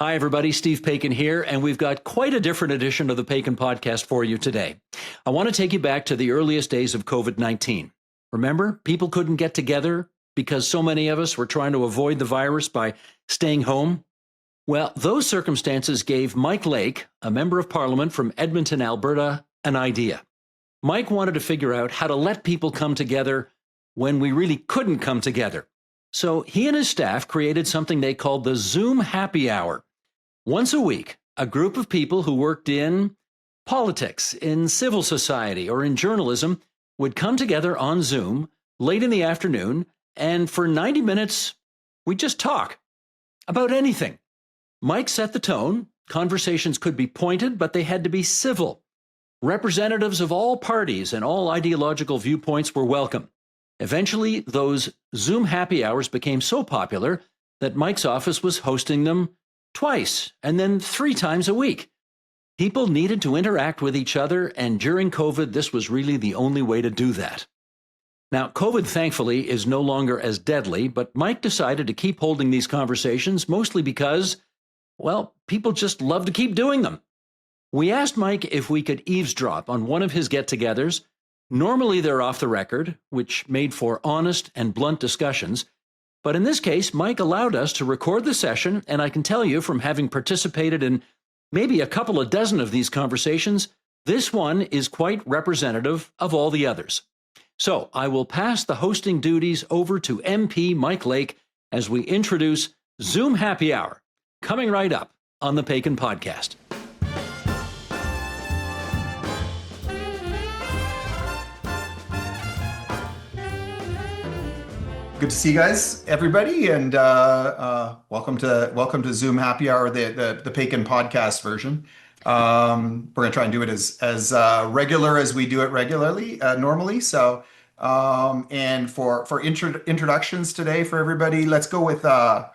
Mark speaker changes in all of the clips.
Speaker 1: Hi, everybody. Steve Paikin here, and we've got quite a different edition of the Paikin podcast for you today. I want to take you back to the earliest days of COVID-19. Remember, people couldn't get together because so many of us were trying to avoid the virus by staying home? Well, those circumstances gave Mike Lake, a member of parliament from Edmonton, Alberta, an idea. Mike wanted to figure out how to let people come together when we really couldn't come together. So he and his staff created something they called the Zoom Happy Hour. Once a week, a group of people who worked in politics, in civil society, or in journalism would come together on Zoom late in the afternoon, and for 90 minutes, we'd just talk about anything. Mike set the tone. Conversations could be pointed, but they had to be civil. Representatives of all parties and all ideological viewpoints were welcome. Eventually, those Zoom happy hours became so popular that Mike's office was hosting them twice and then 3 times a week. People needed to interact with each other, and during COVID, this was really the only way to do that. Now, COVID, thankfully, is no longer as deadly, but Mike decided to keep holding these conversations, mostly because, well, people just love to keep doing them. We asked Mike if we could eavesdrop on one of his get-togethers. Normally, they're off the record, which made for honest and blunt discussions. But in this case, Mike allowed us to record the session, and I can tell you from having participated in maybe a couple of dozen of these conversations, this one is quite representative of all the others. So I will pass the hosting duties over to MP Mike Lake as we introduce Zoom Happy Hour, coming right up on the Paikin Podcast.
Speaker 2: Good to see you guys, everybody, and welcome to Zoom Happy Hour, the Paikin podcast version. We're gonna try and do it as regular as we do it regularly normally. So, and for introductions today for everybody, let's go with a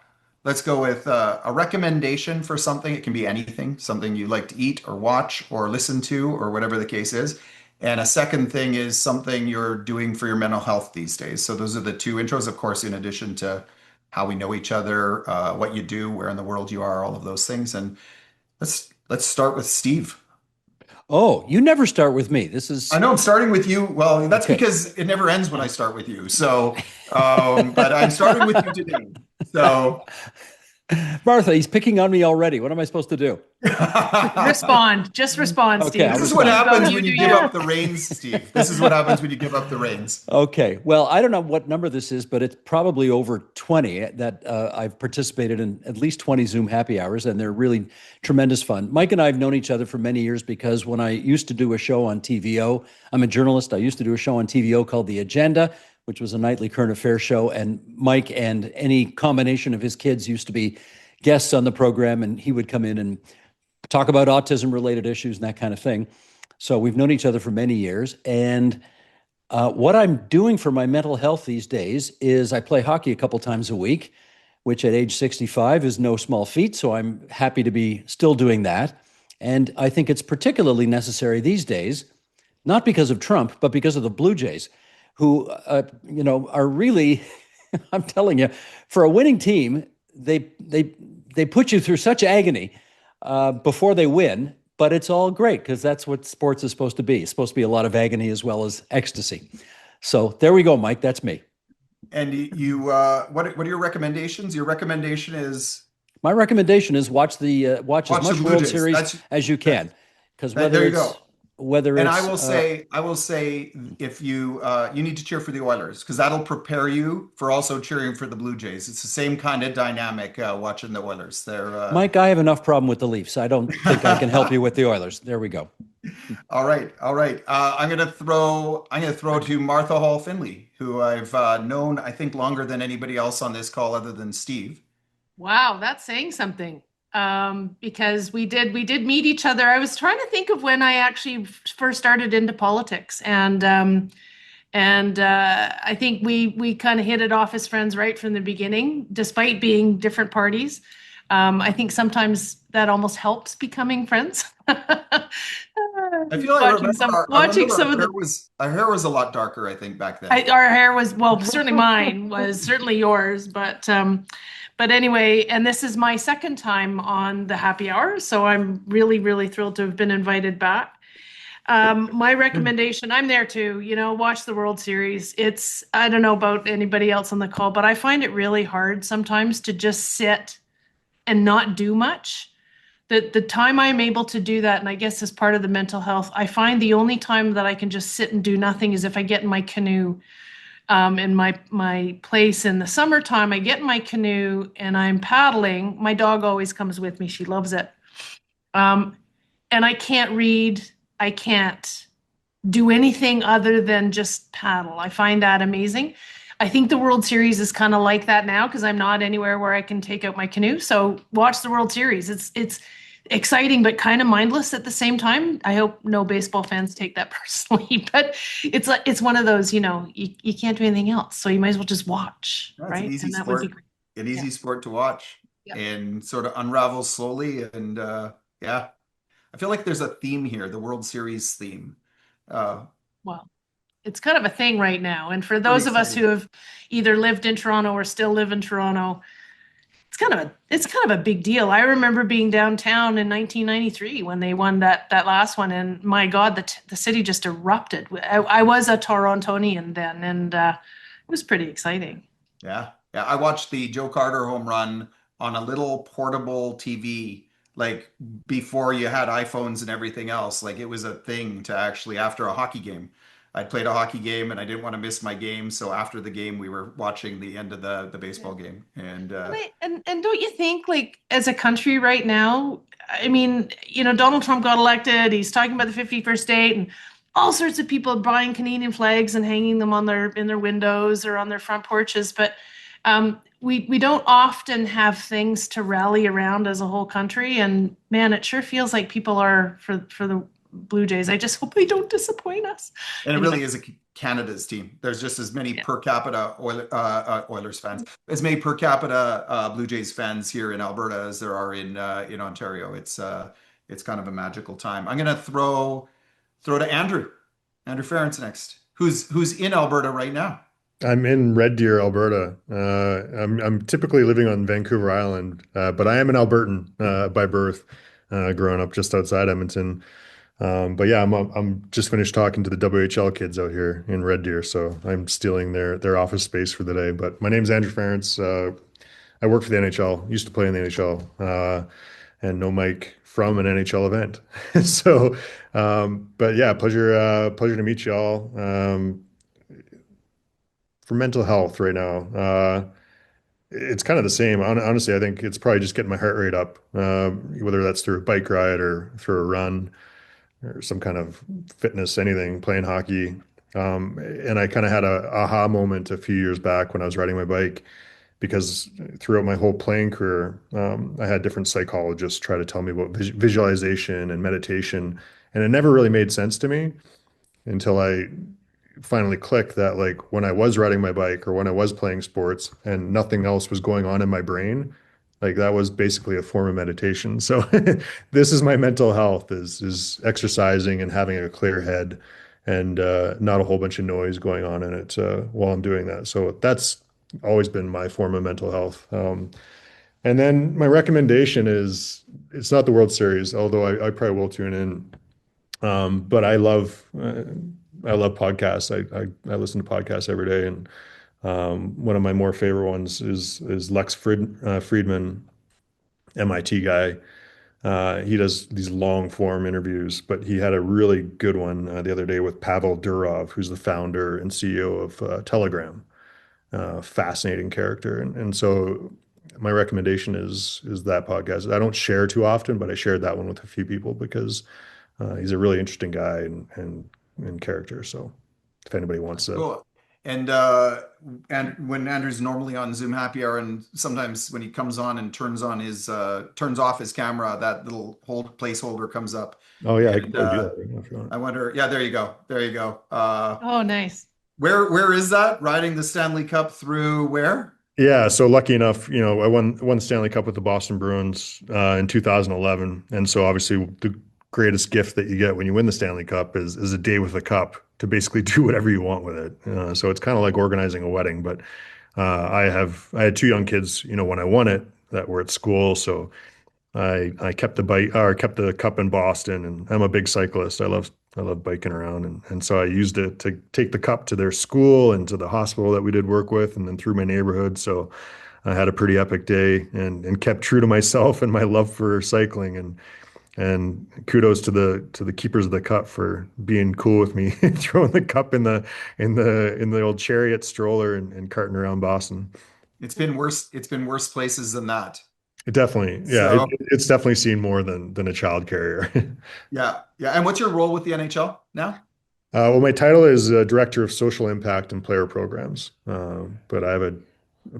Speaker 2: recommendation for something. It can be anything, something you like to eat or watch or listen to or whatever the case is. And a second thing is something you're doing for your mental health these days. So those are the 2 intros, of course, in addition to how we know each other, what you do, where in the world you are, all of those things. And let's start with Steve.
Speaker 1: Oh, you never start with me. This is...
Speaker 2: I know I'm starting with you. Well, that's
Speaker 1: okay.
Speaker 2: Because it never ends when I start with you. So, but I'm starting with you today. So...
Speaker 1: Martha, he's picking on me already. What am I supposed to do?
Speaker 3: Just respond, Steve.
Speaker 1: Okay,
Speaker 2: this is what happens when you give up the reins, Steve. This is what happens when you give up the reins.
Speaker 1: Okay. Well, I don't know what number this is, but it's probably over 20 that I've participated in at least 20 Zoom happy hours, and they're really tremendous fun. Mike and I have known each other for many years because when I used to do a show on TVO, I'm a journalist. I used to do a show on TVO called The Agenda, which was a nightly current affairs show. And Mike and any combination of his kids used to be guests on the program, and he would come in and talk about autism-related issues and that kind of thing. So we've known each other for many years. And what I'm doing for my mental health these days is I play hockey a couple times a week, which at age 65 is no small feat. So I'm happy to be still doing that. And I think it's particularly necessary these days, not because of Trump, but because of the Blue Jays, who, are really, I'm telling you, for a winning team, they put you through such agony before they win, but it's all great because that's what sports is supposed to be. It's supposed to be a lot of agony as well as ecstasy. So there we go, Mike. That's me.
Speaker 2: And you, what are your recommendations? Your recommendation is?
Speaker 1: My recommendation is watch as much World Series as you can, because whether
Speaker 2: and
Speaker 1: it's,
Speaker 2: I will say, if you need to cheer for the Oilers because that'll prepare you for also cheering for the Blue Jays. It's the same kind of dynamic watching the Oilers. They're
Speaker 1: Mike, I have enough problem with the Leafs. I don't think I can help you with the Oilers. There we go.
Speaker 2: All right. I'm gonna throw to Martha Hall Findlay, who I've known I think longer than anybody else on this call other than Steve.
Speaker 3: Wow, that's saying something. Because we did meet each other. I was trying to think of when I actually first started into politics, and I think we kind of hit it off as friends right from the beginning, despite being different parties. I think sometimes that almost helps becoming friends.
Speaker 2: I feel like our hair was a lot darker, I think, back then.
Speaker 3: Our hair was, well, certainly mine was, certainly yours, but But anyway, and this is my second time on the happy hour, so I'm really, really thrilled to have been invited back. My recommendation, I'm there too, watch the World Series. I don't know about anybody else on the call, but I find it really hard sometimes to just sit and not do much. The time I'm able to do that, and I guess as part of the mental health, I find the only time that I can just sit and do nothing is if I get in my canoe. In my place in the summertime, I get in my canoe and I'm paddling. My dog always comes with me. She loves it. Um, and I can't read. I can't do anything other than just paddle. I find that amazing. I think the World Series is kind of like that now because I'm not anywhere where I can take out my canoe. So watch the World Series. It's exciting but kind of mindless at the same time. I hope no baseball fans take that personally, but it's one of those, you can't do anything else, so you might as well just watch,
Speaker 2: Yeah, it's an
Speaker 3: right?
Speaker 2: easy
Speaker 3: And that would be
Speaker 2: sport,
Speaker 3: great.
Speaker 2: an
Speaker 3: Yeah.
Speaker 2: easy sport to watch
Speaker 3: Yeah.
Speaker 2: and sort of unravels slowly. And yeah, I feel like there's a theme here, the World Series theme. Uh,
Speaker 3: Well, it's kind of a thing right now. And for
Speaker 2: Pretty
Speaker 3: those of us
Speaker 2: exciting.
Speaker 3: who have either lived in Toronto or still live in Toronto, it's kind of a big deal. I remember being downtown in 1993 when they won that last one, and my God, the city just erupted. I was a Torontonian then, and it was pretty exciting.
Speaker 2: Yeah. Yeah. I watched the Joe Carter home run on a little portable TV, like before you had iPhones and everything else. Like it was a thing to actually, after a hockey game. I'd played a hockey game and I didn't want to miss my game. So after the game, we were watching the end of the
Speaker 3: Yeah.
Speaker 2: baseball game. And
Speaker 3: And don't you think, like, as a country right now, I mean, Donald Trump got elected, he's talking about the 51st state, and all sorts of people buying Canadian flags and hanging them on their in their windows or on their front porches, but we don't often have things to rally around as a whole country. And man, it sure feels like people are for the Blue Jays. I just hope they don't disappoint us.
Speaker 2: And it
Speaker 3: Anyway,
Speaker 2: really is Canada's team. There's just as many
Speaker 3: yeah.
Speaker 2: per capita Oilers fans, as many per capita Blue Jays fans here in Alberta as there are in Ontario. It's kind of a magical time. I'm gonna throw to Andrew Ference next, who's in Alberta right now.
Speaker 4: I'm in Red Deer, Alberta. I'm typically living on Vancouver Island, but I am an Albertan by birth, growing up just outside Edmonton. But yeah, I'm just finished talking to the WHL kids out here in Red Deer, so I'm stealing their office space for the day. But my name's Andrew Ference. I work for the NHL. Used to play in the NHL, and know Mike from an NHL event. So, but yeah, pleasure to meet y'all. For mental health right now, it's kind of the same. Honestly, I think it's probably just getting my heart rate up, whether that's through a bike ride or through a run or some kind of fitness, anything, playing hockey. And I kind of had a aha moment a few years back when I was riding my bike because throughout my whole playing career, I had different psychologists try to tell me about visualization and meditation, and it never really made sense to me until I finally clicked that, like, when I was riding my bike or when I was playing sports and nothing else was going on in my brain, like that was basically a form of meditation. So this is my mental health is exercising and having a clear head and not a whole bunch of noise going on in it while I'm doing that. So that's always been my form of mental health. And then my recommendation is it's not the World Series, although I probably will tune in. But I love podcasts. I listen to podcasts every day, and one of my more favorite ones is Friedman, MIT guy. He does these long form interviews, but he had a really good one the other day with Pavel Durov, who's the founder and CEO of Telegram. Fascinating character, and so my recommendation is that podcast. I don't share too often, but I shared that one with a few people because he's a really interesting guy and character. So if anybody wants
Speaker 2: That's
Speaker 4: to,
Speaker 2: cool. And when Andrew's normally on Zoom Happy Hour, and sometimes when he comes on and turns off his camera, that little hold placeholder comes up.
Speaker 4: oh yeah, I can
Speaker 2: And
Speaker 4: probably do that right now if you want.
Speaker 2: I wonder, yeah, there you go. There you go.
Speaker 3: Oh, nice.
Speaker 2: Where is that? Riding the Stanley Cup through where?
Speaker 4: Yeah, so lucky enough, I won Stanley Cup with the Boston Bruins in 2011, and so obviously the greatest gift that you get when you win the Stanley Cup is a day with the cup to basically do whatever you want with it. So it's kind of like organizing a wedding, but I had two young kids, when I won it that were at school, so I kept the bike or kept the cup in Boston, and I'm a big cyclist. I love biking around, and so I used it to take the cup to their school and to the hospital that we did work with, and then through my neighborhood. So I had a pretty epic day, and kept true to myself and my love for cycling, and kudos to the keepers of the cup for being cool with me throwing the cup in the old chariot stroller and carting around Boston.
Speaker 2: It's been worse places than that.
Speaker 4: It definitely, yeah,
Speaker 2: So
Speaker 4: it's definitely seen more than a child carrier.
Speaker 2: yeah, yeah. And what's your role with the NHL now?
Speaker 4: Well, my title is Director of Social Impact and Player Programs, but I have a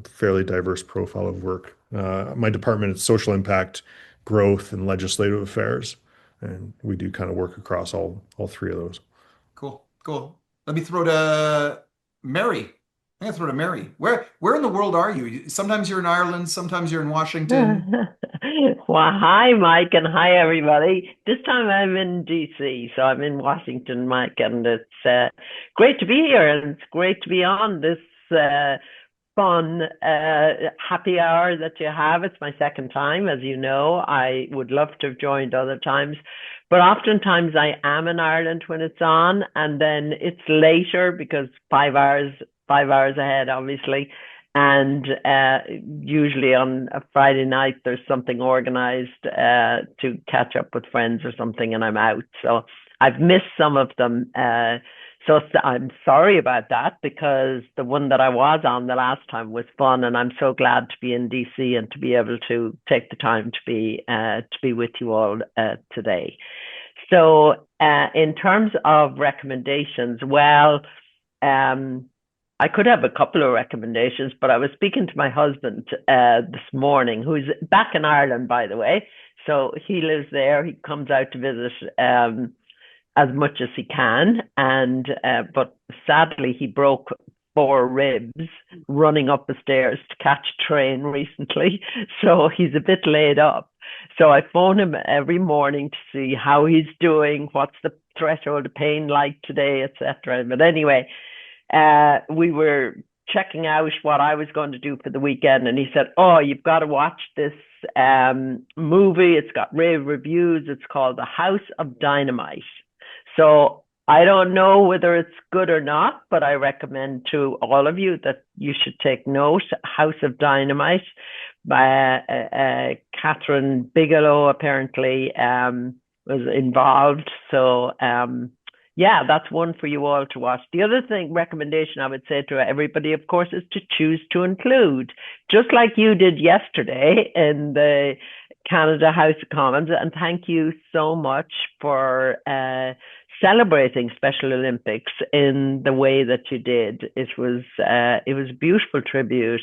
Speaker 4: fairly diverse profile of work. My department is Social Impact, Growth, and Legislative Affairs, and we do kind of work across all three of those.
Speaker 2: Cool, cool. Let me throw to Mary. I'm gonna throw to Mary. Where in the world are you? Sometimes you're in Ireland, sometimes you're in Washington.
Speaker 5: Well, hi, Mike, and hi, everybody. This time I'm in DC, so I'm in Washington, Mike, and it's great to be here, and it's great to be on this fun happy hour that you have. It's my second time, as you know. I would love to have joined other times, but oftentimes I am in Ireland when it's on, and then it's later because 5 hours ahead, obviously. And usually on a Friday night, there's something organized to catch up with friends or something, and I'm out. So I've missed some of them. So I'm sorry about that, because the one that I was on the last time was fun, and I'm so glad to be in DC and to be able to take the time to be with you all today. So in terms of recommendations, well, I could have a couple of recommendations, but I was speaking to my husband this morning, who's back in Ireland, by the way. So he lives there. He comes out to visit as much as he can, and but sadly he broke 4 ribs running up the stairs to catch a train recently. So he's a bit laid up. So I phone him every morning to see how he's doing, what's the threshold of pain like today, etc. But anyway, we were checking out what I was going to do for the weekend, and he said, "Oh, you've got to watch this movie. It's got rave reviews. It's called The House of Dynamite." So I don't know whether it's good or not, but I recommend to all of you that you should take note. House of Dynamite by Catherine Bigelow apparently was involved. So yeah, that's one for you all to watch. The other recommendation I would say to everybody, of course, is to choose to include, just like you did yesterday in the Canada House of Commons. And thank you so much for celebrating Special Olympics in the way that you did. It was a beautiful tribute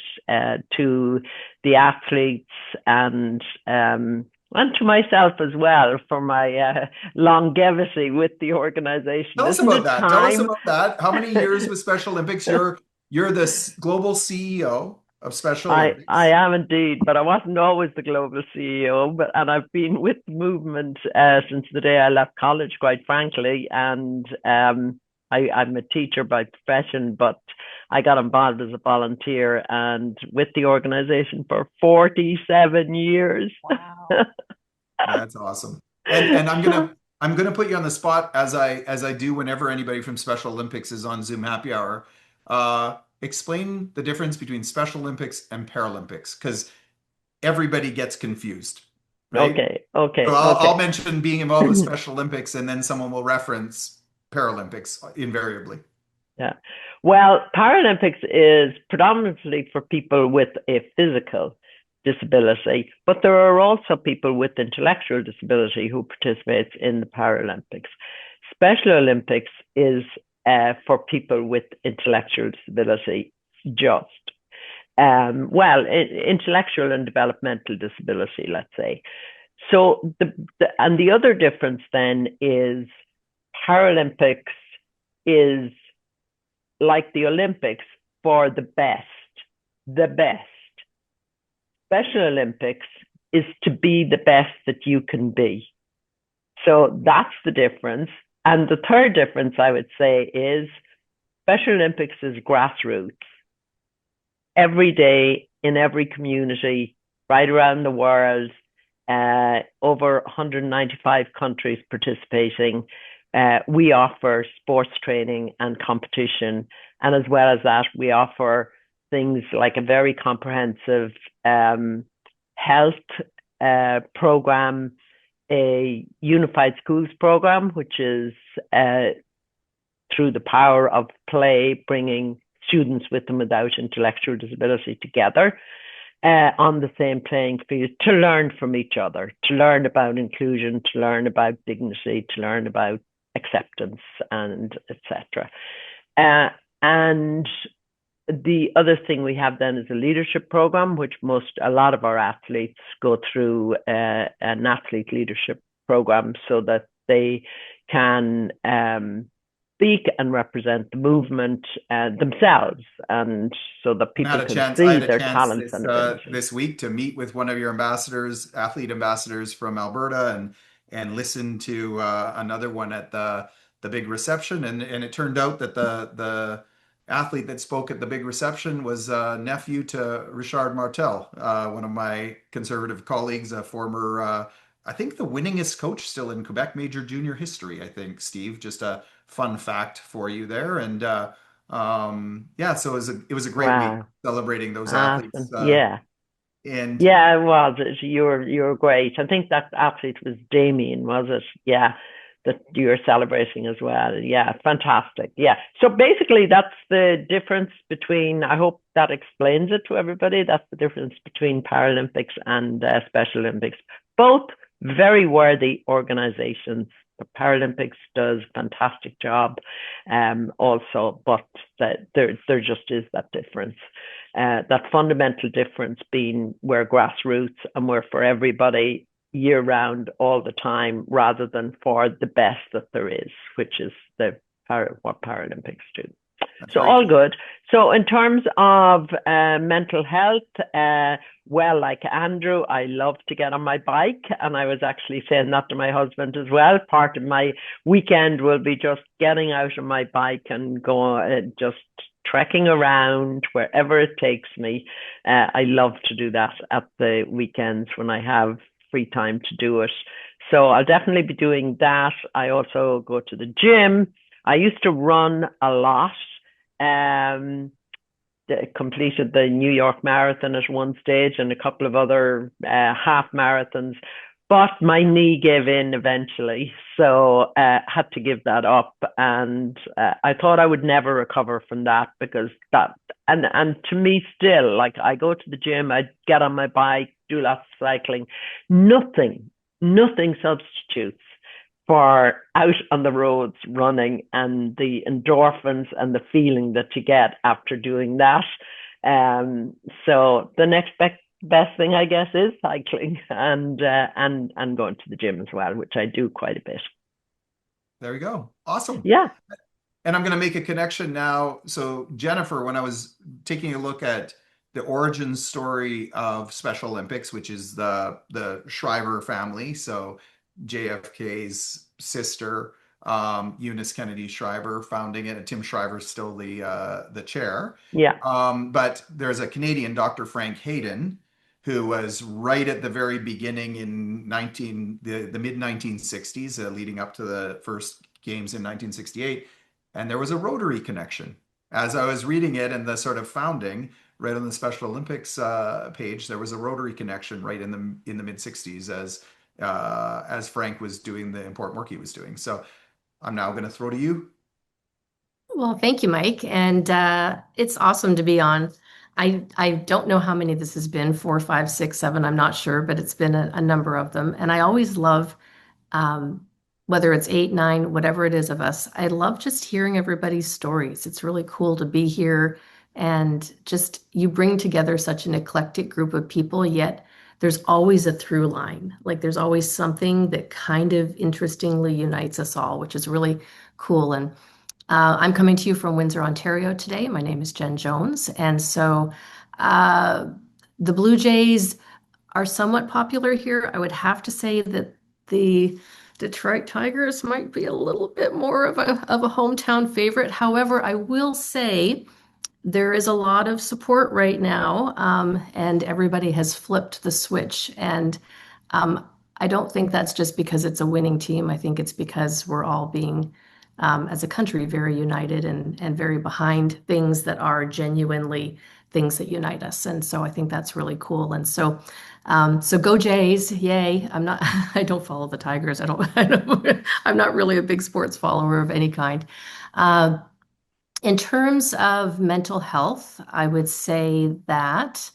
Speaker 5: to the athletes and to myself as well for my longevity with the organization.
Speaker 2: Tell us
Speaker 5: Isn't
Speaker 2: about
Speaker 5: it
Speaker 2: that. Tell us
Speaker 5: time?
Speaker 2: about that. How many years with Special Olympics? You're the global CEO of Special
Speaker 5: I
Speaker 2: Olympics.
Speaker 5: am indeed, but I wasn't always the global CEO. And I've been with the movement since the day I left college, quite frankly. And I'm a teacher by profession, but I got involved as a volunteer and with the organization for 47 years.
Speaker 3: Wow.
Speaker 2: That's awesome. And I'm gonna put you on the spot as I do whenever anybody from Special Olympics is on Zoom Happy Hour. Explain the difference between Special Olympics and Paralympics, because everybody gets confused, right? So I'll
Speaker 5: Okay.
Speaker 2: mention being involved with Special Olympics, and then someone will reference Paralympics invariably.
Speaker 5: Yeah. Well, Paralympics is predominantly for people with a physical disability, but there are also people with intellectual disability who participate in the Paralympics. Special Olympics is for people with intellectual disability, just. Intellectual and developmental disability, let's say. So the other difference then is Paralympics is like the Olympics for the best, the best. Special Olympics is to be the best that you can be. So that's the difference. And the third difference I would say is Special Olympics is grassroots. every day in every community right around the world, over 195 countries participating. We offer sports training and competition. And as well as that, we offer things like a very comprehensive health program, a unified schools program, which is through the power of play, bringing students with and without intellectual disability together on the same playing field to learn from each other, to learn about inclusion, to learn about dignity, to learn about acceptance, and etc. And the other thing we have then is a leadership program, which a lot of our athletes go through an athlete leadership program so that they can speak and represent the movement themselves, and so that people can see their talents and abilities.
Speaker 2: This week to meet with one of your ambassadors, athlete ambassadors from Alberta, and listen to another one at the big reception, and it turned out that the athlete that spoke at the big reception was nephew to Richard Martel, one of my conservative colleagues, a former, I think the winningest coach still in Quebec Major Junior history, I think, Steve. Just a fun fact for you there. And yeah, so it was a great week celebrating those athletes.
Speaker 5: Yeah.
Speaker 2: And
Speaker 5: yeah, it was. You're great. I think that athlete was Damien, was it? Yeah, that you're celebrating as well. Yeah, fantastic. Yeah. So basically, that's the difference between. I hope that explains it to everybody. That's the difference between Paralympics and Special Olympics. Both very worthy organizations. The Paralympics does a fantastic job, also, but there just is that difference. That fundamental difference being we're grassroots and we're for everybody year round all the time, rather than for the best that there is, which is what Paralympics do. So all good. So in terms of mental health, well, like Andrew, I love to get on my bike, and I was actually saying that to my husband as well. Part of my weekend will be just getting out on my bike and go just trekking around wherever it takes me. I love to do that at the weekends when I have free time to do it. So I'll definitely be doing that. I also go to the gym. I used to run a lot. Completed the New York Marathon at one stage and a couple of other half marathons, but my knee gave in eventually, so had to give that up. And I thought I would never recover from that, because that and to me still, like, I go to the gym, I get on my bike, do lots of cycling. Nothing substitutes for out on the roads running and the endorphins and the feeling that you get after doing that. So the next best thing, I guess, is cycling and going to the gym as well, which I do quite a bit.
Speaker 2: There we go. Awesome.
Speaker 5: Yeah.
Speaker 2: And I'm going to make a connection now. So Jennifer, when I was taking a look at the origin story of Special Olympics, which is the Shriver family, so JFK's sister, Eunice Kennedy Shriver, founding it, and Tim Shriver's still the chair.
Speaker 5: Yeah.
Speaker 2: But there's a Canadian, Dr. Frank Hayden, who was right at the very beginning in the mid 1960s, leading up to the first games in 1968, and there was a Rotary connection. As I was reading it and the sort of founding, right on the Special Olympics page, there was a Rotary connection right in the mid 60s as Frank was doing the important work he was doing. So I'm now going to throw to you.
Speaker 6: Well, thank you, Mike. And it's awesome to be on. I don't know how many this has been, 4, 5, 6, 7, I'm not sure, but it's been a number of them. And I always love, whether it's 8, 9, whatever it is of us, I love just hearing everybody's stories. It's really cool to be here, and just you bring together such an eclectic group of people, yet there's always a through line. Like, there's always something that kind of interestingly unites us all, which is really cool. And I'm coming to you from Windsor, Ontario today. My name is Jen Jones. And so the Blue Jays are somewhat popular here. I would have to say that the Detroit Tigers might be a little bit more of a hometown favorite. However, I will say There is a lot of support right now, and everybody has flipped the switch. And I don't think that's just because it's a winning team. I think it's because we're all being, as a country, very united and very behind things that are genuinely things that unite us. And so I think that's really cool. And so go Jays, yay. I don't follow the Tigers. I'm not really a big sports follower of any kind. Uh, in terms of mental health, I would say that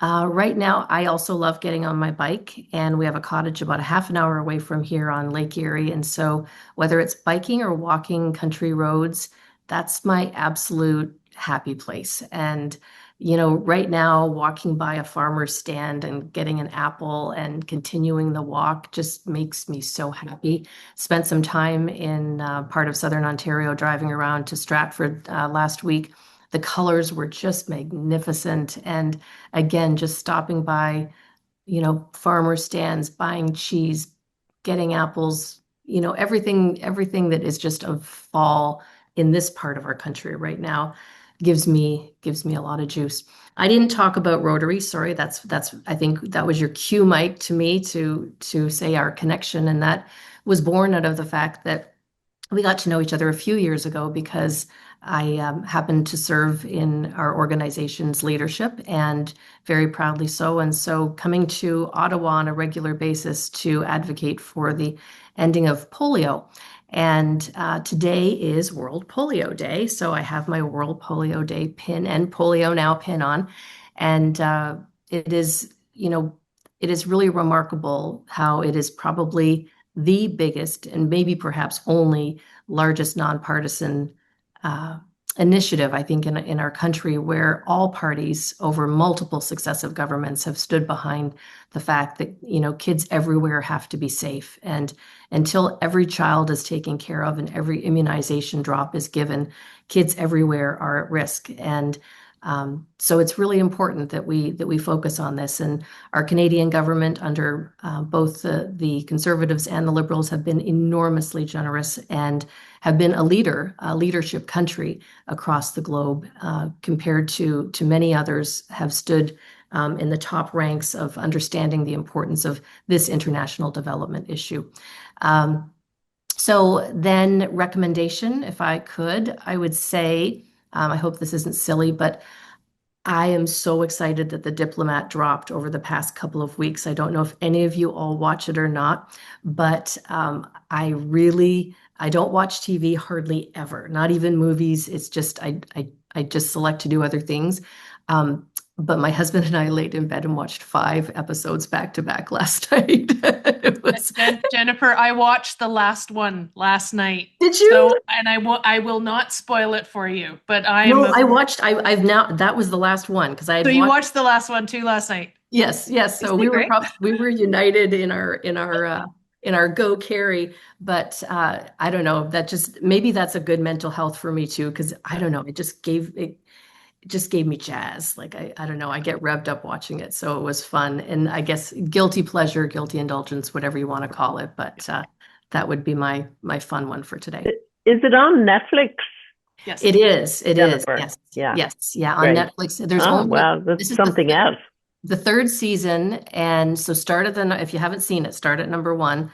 Speaker 6: right now I also love getting on my bike, and we have a cottage about a half an hour away from here on Lake Erie. And so whether it's biking or walking country roads, that's my absolute happy place. And right now, walking by a farmer's stand and getting an apple and continuing the walk just makes me so happy. Spent some time in part of Southern Ontario driving around to Stratford last week. The colors were just magnificent. And again, just stopping by, farmer stands, buying cheese, getting apples, everything that is just of fall in this part of our country right now gives me a lot of juice. I didn't talk about Rotary. Sorry, that's I think that was your cue, Mike, to me to say our connection, and that was born out of the fact that we got to know each other a few years ago because I happened to serve in our organization's leadership, and very proudly so. And so coming to Ottawa on a regular basis to advocate for the ending of polio. And today is World Polio Day. So I have my World Polio Day pin and Polio Now pin on. And it is, it is really remarkable how it is probably the biggest and maybe perhaps only largest nonpartisan initiative, I think, in our country, where all parties over multiple successive governments have stood behind the fact that, kids everywhere have to be safe. And until every child is taken care of and every immunization drop is given, kids everywhere are at risk. And so it's really important that we focus on this. And our Canadian government, under both the Conservatives and the Liberals, have been enormously generous and have been a leadership country across the globe, compared to many others, have stood in the top ranks of understanding the importance of this international development issue. So then recommendation, if I could, I would say, I hope this isn't silly, but I am so excited that The Diplomat dropped over the past couple of weeks. I don't know if any of you all watch it or not, but I don't watch TV hardly ever, not even movies. It's just I just select to do other things. But my husband and I laid in bed and watched 5 episodes back to back last night. It was...
Speaker 3: Jennifer, I watched the last one last night.
Speaker 6: Did you?
Speaker 3: So, and I will not spoil it for you, but
Speaker 6: I watched. I've now, that was the last one because I had.
Speaker 3: So you watched the last one too last night.
Speaker 6: Yes. So we were united in our go Carrie, but I don't know. That just, maybe that's a good mental health for me too, because I don't know. It just gave me jazz. Like I don't know. I get revved up watching it, so it was fun. And I guess guilty pleasure, guilty indulgence, whatever you want to call it. But that would be my fun one for today.
Speaker 5: Is it on Netflix?
Speaker 6: Yes, it is. It
Speaker 5: Jennifer.
Speaker 6: is.
Speaker 5: Yes.
Speaker 6: Yeah. On Netflix. There's
Speaker 5: that's something else.
Speaker 6: The 3rd season, and so if you haven't seen it, start at number 1,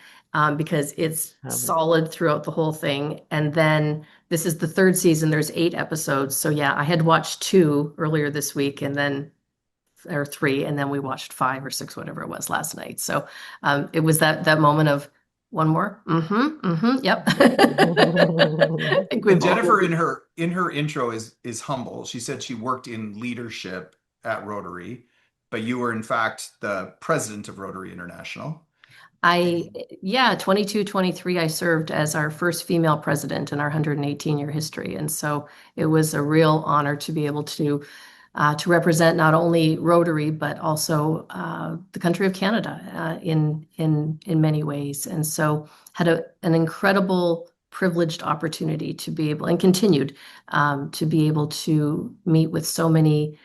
Speaker 6: because it's solid throughout the whole thing. And then this is the 3rd season. There's 8 episodes. So yeah, I had watched 2 earlier this week, or 3, and then we watched 5 or 6, whatever it was, last night. So it was that moment of one more. Yep. I think
Speaker 2: and Jennifer, in her intro, is humble. She said she worked in leadership at Rotary, but you were in fact the president of Rotary International.
Speaker 6: 22, 23, I served as our first female president in our 118-year history. And so it was a real honor to be able to represent not only Rotary, but also the country of Canada in many ways. And so had an incredible privileged opportunity to be able, and continued to be able to meet with so many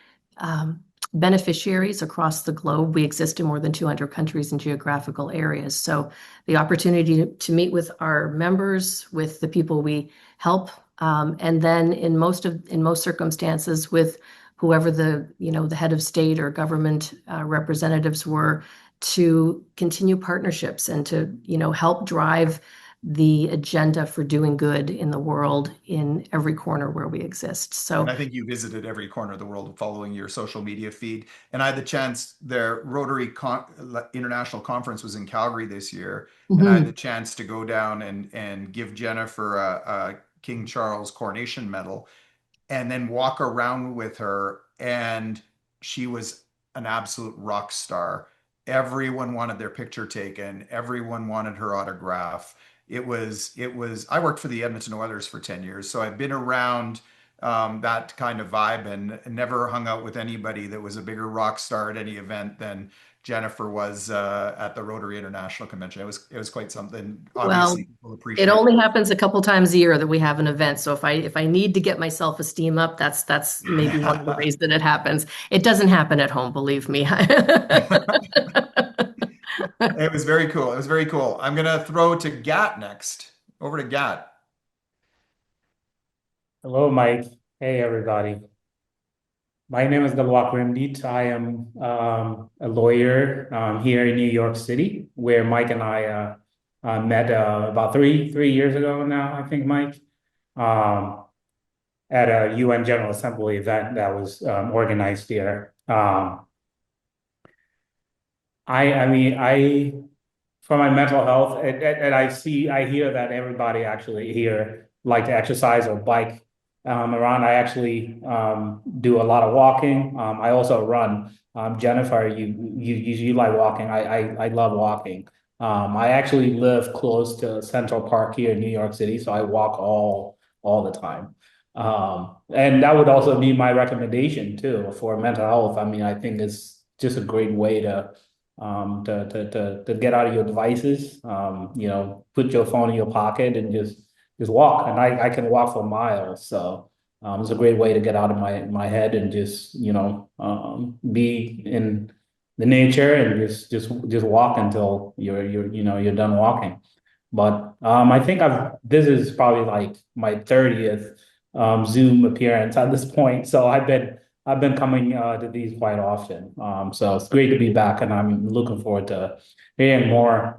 Speaker 6: beneficiaries across the globe. We exist in more than 200 countries and geographical areas. So the opportunity to meet with our members, with the people we help And then in most circumstances with whoever the head of state or government representatives were, to continue partnerships and to, help drive the agenda for doing good in the world in every corner where we exist. So,
Speaker 2: And I think you visited every corner of the world following your social media feed. And I had the chance, their International Conference was in Calgary this year. And I had the chance to go down and give Jennifer a King Charles Coronation Medal and then walk around with her. And she was an absolute rock star. Everyone wanted their picture taken. Everyone wanted her autograph. I worked for the Edmonton Oilers for 10 years. So I've been around that kind of vibe and never hung out with anybody that was a bigger rock star at any event than Jennifer was at the Rotary International Convention. It was quite something.
Speaker 6: well,
Speaker 2: Obviously, people appreciate
Speaker 6: it only happens a couple times a year that we have an event. So if I need to get my self-esteem up, that's maybe one of the ways that it happens. It doesn't happen at home, believe me.
Speaker 2: It was very cool. It was very cool. I'm gonna throw to Gat next. Over to Gat.
Speaker 7: Hello, Mike. Hey, everybody. My name is Galwak Rimdeet. I am a lawyer here in New York City, where Mike and I met about three years ago now, I think, Mike, at a UN General Assembly event that was organized here. For my mental health, and I hear that everybody actually here like to exercise or bike around. I actually do a lot of walking. I also run. Jennifer, you like walking. I love walking. I actually live close to Central Park here in New York City, so I walk all the time. And that would also be my recommendation too for mental health. I mean, I think it's just a great way to get out of your devices. Put your phone in your pocket and just walk. And I can walk for miles, so it's a great way to get out of my head and just be in the nature and just walk until you're done walking. But I think this is probably like my 30th Zoom appearance at this point, so I've been coming to these quite often. So it's great to be back, and I'm looking forward to hearing more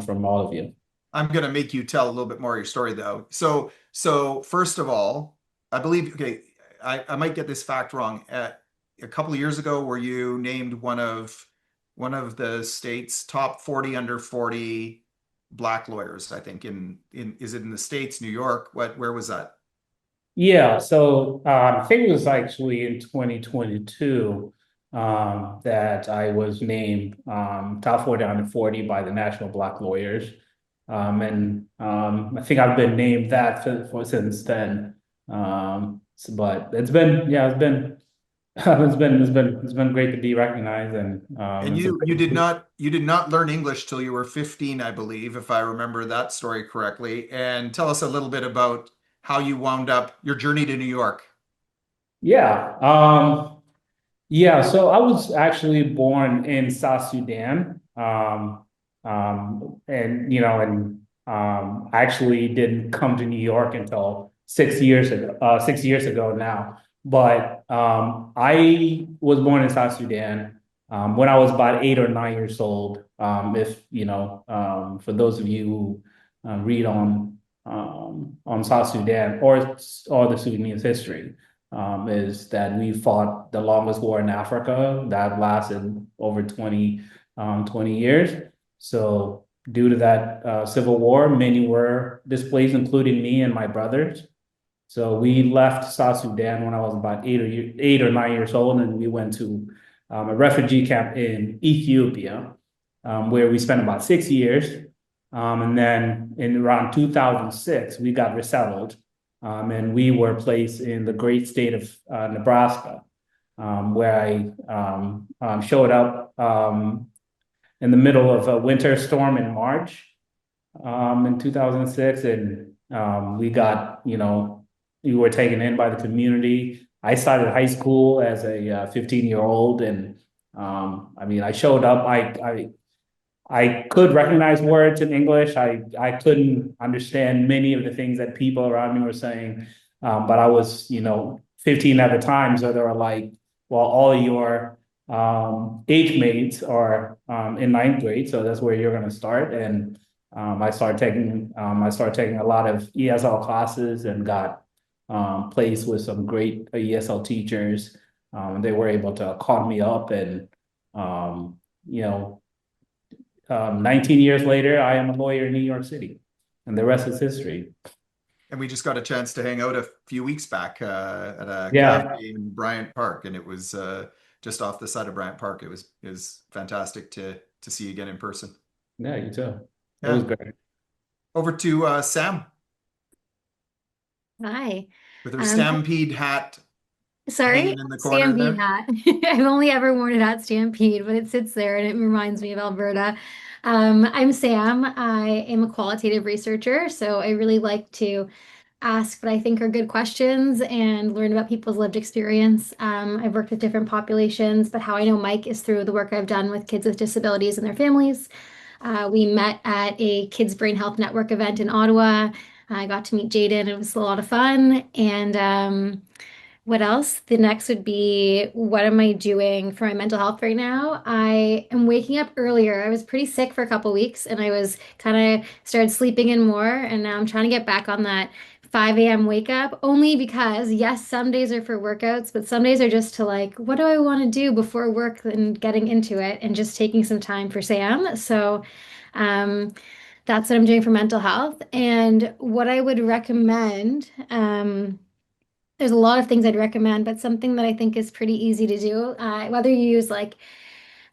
Speaker 7: from all of you.
Speaker 2: I'm going to make you tell a little bit more of your story, though. So first of all, I believe, okay, I might get this fact wrong. A couple of years ago, were you named one of the state's top 40 under 40 Black lawyers? I think is it in the States, New York? Where was that?
Speaker 7: Yeah, so I think it was actually in 2022 that I was named top 40 under 40 by the National Black Lawyers. And I think I've been named that for since then. But it's been it's been great to be recognized,
Speaker 2: And you did not learn English till you were 15, I believe, if I remember that story correctly. And tell us a little bit about how you wound up your journey to New York.
Speaker 7: Yeah. Yeah, so I was actually born in South Sudan. I actually didn't come to New York until 6 years ago, 6 years ago now. But I was born in South Sudan when I was about 8 or 9 years old. For those of you who read on South Sudan or the Sudanese history, is that we fought the longest war in Africa that lasted over 20 years. So due to that civil war, many were displaced, including me and my brothers. So we left South Sudan when I was about 8 or 9 years old, and we went to a refugee camp in Ethiopia, where we spent about 6 years. And then in around 2006, we got resettled, and we were placed in the great state of Nebraska, where I showed up in the middle of a winter storm in March in 2006, and we were taken in by the community. I started high school as a 15-year-old, and I showed up. I could recognize words in English. I couldn't understand many of the things that people around me were saying. But I was, 15 at the time. So they were like, well, all your age mates are in ninth grade. So that's where you're going to start. And I started taking a lot of ESL classes and got placed with some great ESL teachers. They were able to call me up and, um, you know, 19 years later, I am a lawyer in New York City, and the rest is history.
Speaker 2: And we just got a chance to hang out a few weeks back at a
Speaker 7: Yeah,
Speaker 2: cafe in Bryant Park, and it was just off the side of Bryant Park. It was fantastic to see you again in person.
Speaker 7: yeah, you too. It was
Speaker 2: Yeah.
Speaker 7: great.
Speaker 2: Over to Sam
Speaker 8: Hi.
Speaker 2: with her
Speaker 8: Um,
Speaker 2: Stampede hat
Speaker 8: Sorry,
Speaker 2: hanging in the corner
Speaker 8: Stampede
Speaker 2: there.
Speaker 8: hat. I've only ever worn it at Stampede, but it sits there and it reminds me of Alberta. I'm Sam. I am a qualitative researcher, so I really like to ask what I think are good questions and learn about people's lived experience. I've worked with different populations, but how I know Mike is through the work I've done with kids with disabilities and their families. We met at a Kids Brain Health Network event in Ottawa. I got to meet Jaden. It was a lot of fun. And what else? The next would be, what am I doing for my mental health right now? I am waking up earlier. I was pretty sick for a couple weeks and I was kind of started sleeping in more. And now I'm trying to get back on that 5 a.m. wake up only because, yes, some days are for workouts, but some days are just to like, what do I want to do before work and getting into it and just taking some time for Sam. So, um, that's what I'm doing for mental health. And what I would recommend, there's a lot of things I'd recommend, but something that I think is pretty easy to do, whether you use like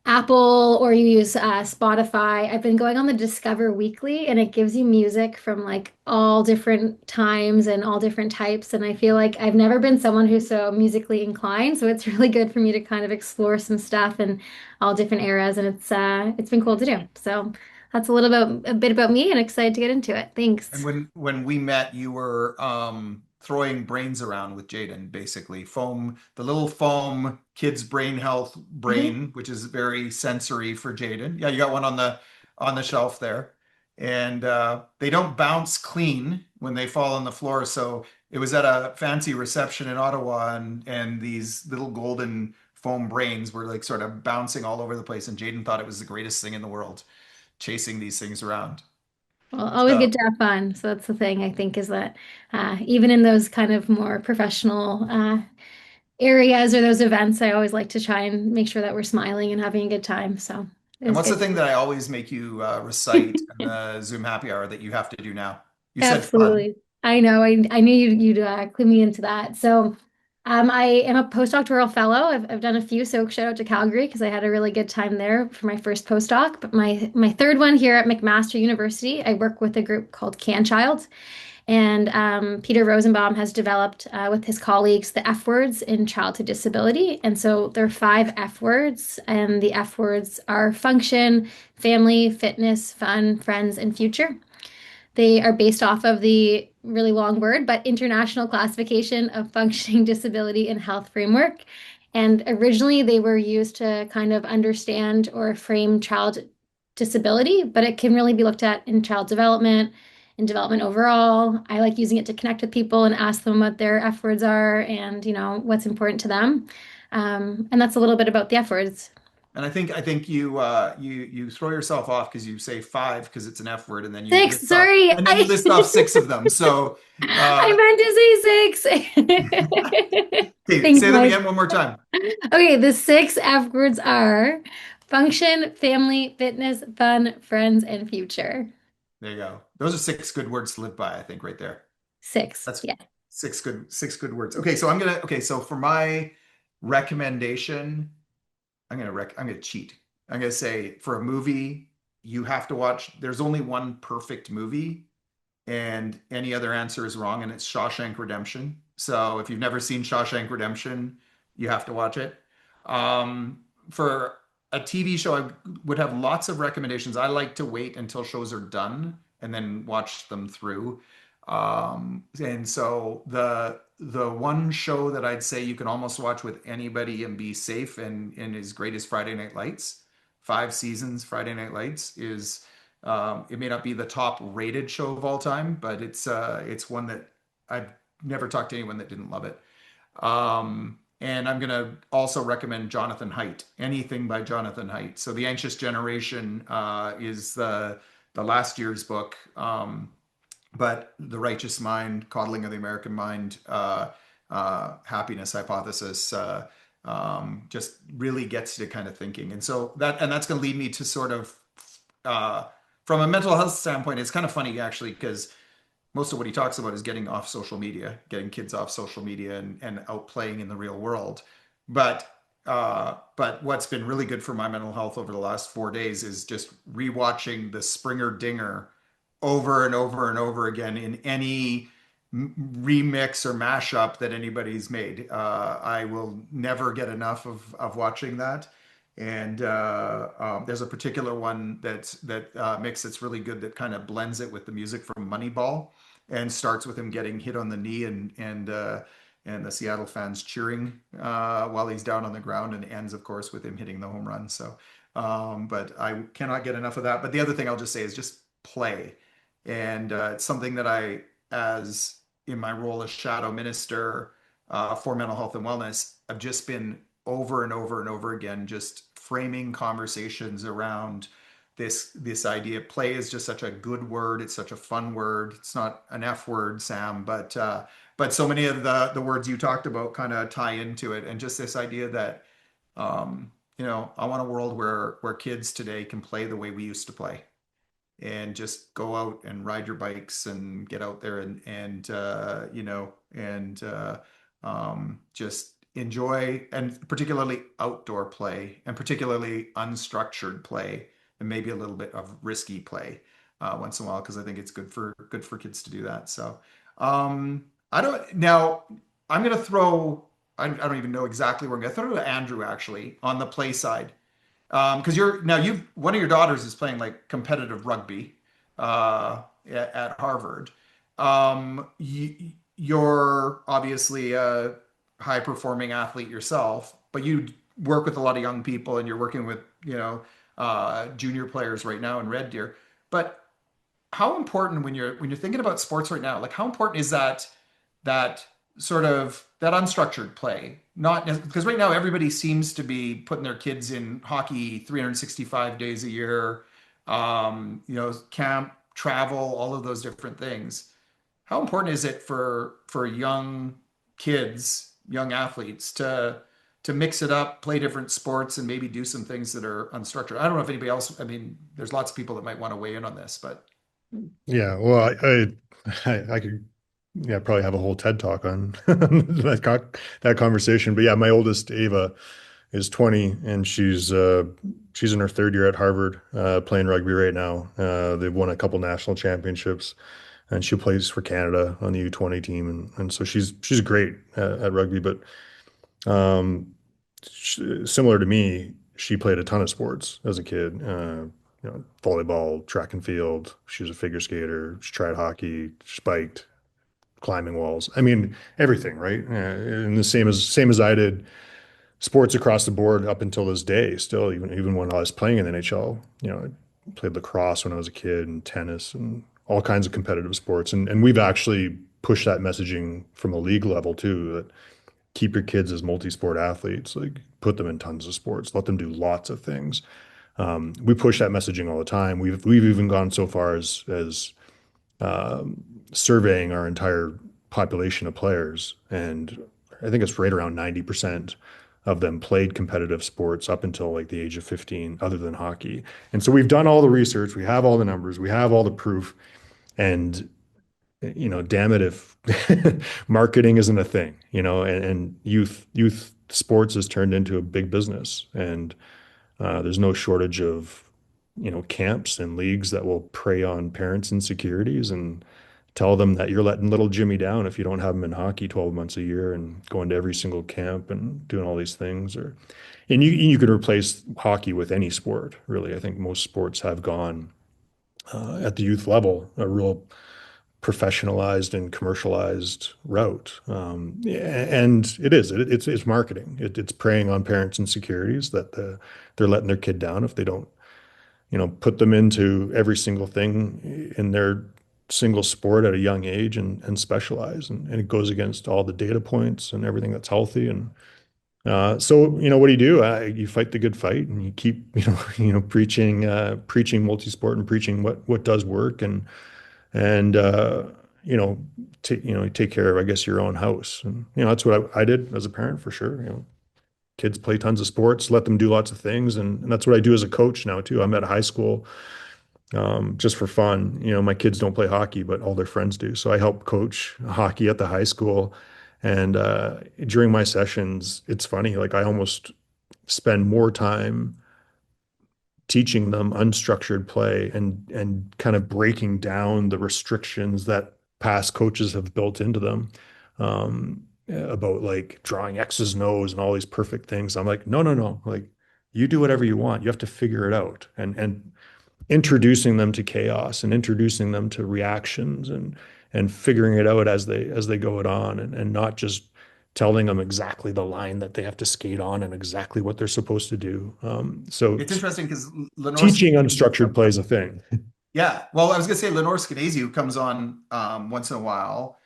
Speaker 8: Apple or you use Spotify. I've been going on the Discover Weekly, and it gives you music from like all different times and all different types. And I feel like I've never been someone who's so musically inclined, so it's really good for me to kind of explore some stuff in all different eras, and it's been cool to do. So that's a bit about me, and excited to get into it.
Speaker 2: And
Speaker 8: Thanks.
Speaker 2: when we met, you were throwing brains around with Jaden, basically foam, the little foam kids brain health brain, which is very sensory for Jaden. Yeah, you got one on the shelf there, and they don't bounce clean when they fall on the floor. So it was at a fancy reception in Ottawa, and these little golden foam brains were like sort of bouncing all over the place, and Jaden thought it was the greatest thing in the world, chasing these things around.
Speaker 8: Well, always
Speaker 2: So.
Speaker 8: get to have fun. So that's the thing I think is that even in those kind of more professional areas or those events, I always like to try and make sure that we're smiling and having a good time. So it
Speaker 2: And
Speaker 8: was
Speaker 2: what's the
Speaker 8: good.
Speaker 2: thing that I always make you recite in the Zoom happy hour that you have to do now? You said fun.
Speaker 8: Absolutely. I know. I knew you'd clue me into that. So I am a postdoctoral fellow. I've done a few. So shout out to Calgary because I had a really good time there for my first postdoc. But my third one here at McMaster University, I work with a group called CanChild. And Peter Rosenbaum has developed with his colleagues the F words in childhood disability. And so there are 5 F words, and the F words are function, family, fitness, fun, friends, and future. They are based off of the really long word, but International Classification of Functioning Disability and Health Framework. And originally they were used to kind of understand or frame child disability, but it can really be looked at in child development, in development overall. I like using it to connect with people and ask them what their F words are and, what's important to them. And that's a little bit about the F words.
Speaker 2: And I think you throw yourself off because you say five because it's an F word, and then you
Speaker 8: 6,
Speaker 2: list off
Speaker 8: sorry.
Speaker 2: and then you list off 6 of them. So uh,
Speaker 8: I meant to say 6.
Speaker 2: okay,
Speaker 8: Thanks,
Speaker 2: say them
Speaker 8: Mike.
Speaker 2: again one more time.
Speaker 8: Okay, the 6 F words are function, family, fitness, fun, friends, and future.
Speaker 2: There you go. Those are 6 good words to live by, I think, right there.
Speaker 8: 6.
Speaker 2: That's
Speaker 8: Yeah.
Speaker 2: 6 good words. Okay, so so for my recommendation, I'm gonna cheat. I'm gonna say for a movie, you have to watch. There's only one perfect movie, and any other answer is wrong, and it's Shawshank Redemption. So if you've never seen Shawshank Redemption, you have to watch it. For a TV show, I would have lots of recommendations. I like to wait until shows are done and then watch them through. And so the one show that I'd say you can almost watch with anybody and be safe and is great is Friday Night Lights. 5 seasons, Friday Night Lights is it may not be the top rated show of all time, but it's one that I've never talked to anyone that didn't love it. And I'm going to also recommend Jonathan Haidt, anything by Jonathan Haidt. So The Anxious Generation is the last year's book. But The Righteous Mind, Coddling of the American Mind, Happiness Hypothesis, just really gets you to kind of thinking. And so that's going to lead me to sort of, from a mental health standpoint, it's kind of funny actually, because most of what he talks about is getting off social media, getting kids off social media and out playing in the real world. But what's been really good for my mental health over the last 4 days is just rewatching the Springer Dinger over and over and over again in any remix or mashup that anybody's made. I will never get enough of watching that. And there's a particular one that mix that's really good that kind of blends it with the music from Moneyball and starts with him getting hit on the knee and the Seattle fans cheering while he's down on the ground, and ends, of course, with him hitting the home run. So, but I cannot get enough of that. But the other thing I'll just say is just play. And it's something that I, as in my role as shadow minister for mental health and wellness, I've just been over and over and over again, just framing conversations around this idea. Play is just such a good word. It's such a fun word. It's not an F word, Sam, but so many of the words you talked about kind of tie into it. And just this idea that, I want a world where kids today can play the way we used to play, and just go out and ride your bikes and get out there and just enjoy, and particularly outdoor play, and particularly unstructured play, and maybe a little bit of risky play once in a while, because I think it's good for kids to do that. So I don't now. I'm gonna throw. I don't even know exactly where I'm gonna throw to Andrew actually on the play side, because one of your daughters is playing like competitive rugby at Harvard. You're obviously a high performing athlete yourself, but you work with a lot of young people, and you're working with junior players right now in Red Deer. But how important, when you're thinking about sports right now, like how important is that sort of that unstructured play? Not because right now everybody seems to be putting their kids in hockey 365 days a year, camp, travel, all of those different things. How important is it for young kids, young athletes to mix it up, play different sports, and maybe do some things that are unstructured? I don't know if anybody else, I mean, there's lots of people that might want to weigh in on this, but.
Speaker 4: Yeah, well, I could, yeah, probably have a whole TED talk on that conversation. But yeah, my oldest Ava is 20, and she's in her third year at Harvard, playing rugby right now. They've won a couple national championships, and she plays for Canada on the U20 team, and so she's great at rugby. But similar to me, she played a ton of sports as a kid. Volleyball, track and field. She was a figure skater. She tried hockey, spiked, climbing walls. I mean, everything, right? And the same as I did, sports across the board up until this day. Still, even when I was playing in the NHL, I played lacrosse when I was a kid, and tennis, and all kinds of competitive sports. And we've actually pushed that messaging from a league level too, that keep your kids as multi-sport athletes, like put them in tons of sports, let them do lots of things. We push that messaging all the time. We've even gone so far as surveying our entire population of players, and I think it's right around 90% of them played competitive sports up until like the age of 15, other than hockey. And so we've done all the research, we have all the numbers, we have all the proof, and damn it if marketing isn't a thing, and youth sports has turned into a big business, and there's no shortage of, camps and leagues that will prey on parents' insecurities and tell them that you're letting little Jimmy down if you don't have him in hockey 12 months a year and going to every single camp and doing all these things. And you could replace hockey with any sport, really. I think most sports have gone at the youth level a real professionalized and commercialized route. And it's marketing. It's preying on parents' insecurities that they're letting their kid down if they don't, put them into every single thing in their single sport at a young age and specialize, and it goes against all the data points and everything that's healthy. And so, what do you do? You fight the good fight, and you keep, preaching multi-sport and preaching what does work, and you know, take care of, I guess, your own house. And that's what I did as a parent for sure. Kids play tons of sports, let them do lots of things, and that's what I do as a coach now too. I'm at a high school, just for fun. My kids don't play hockey, but all their friends do. So I help coach hockey at the high school. And during my sessions, it's funny, like I almost spend more time teaching them unstructured play and kind of breaking down the restrictions that past coaches have built into them, about like drawing X's and O's and all these perfect things. I'm like, no, no, no. Like, you do whatever you want. You have to figure it out. And introducing them to chaos and introducing them to reactions and figuring it out as they go it on, and not just telling them exactly the line that they have to skate on and exactly what they're supposed to do. So
Speaker 2: It's interesting because
Speaker 4: teaching unstructured play is a thing.
Speaker 2: Yeah, well, I was gonna say Lenore Skenazy, who comes on once in a while,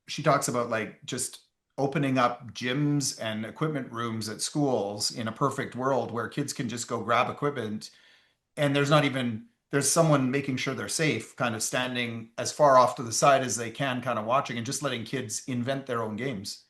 Speaker 2: she talks about like just opening up gyms and equipment rooms at schools in a perfect world where kids can just go grab equipment, and there's someone making sure they're safe, kind of standing as far off to the side as they can, kind of watching and just letting kids invent their own games.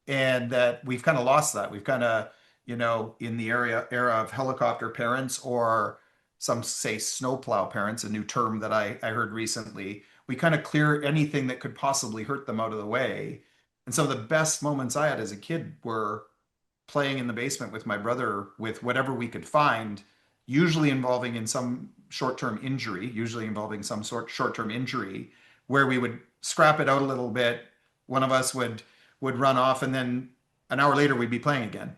Speaker 2: And that we've kind of lost that. We've kind of, in the era of helicopter parents, or some say snowplow parents, a new term that I heard recently, we kind of clear anything that could possibly hurt them out of the way. And some of the best moments I had as a kid were playing in the basement with my brother with whatever we could find, usually involving in some short-term injury, short-term injury, where we would scrap it out a little bit. One of us would run off, and then an hour later we'd be playing again.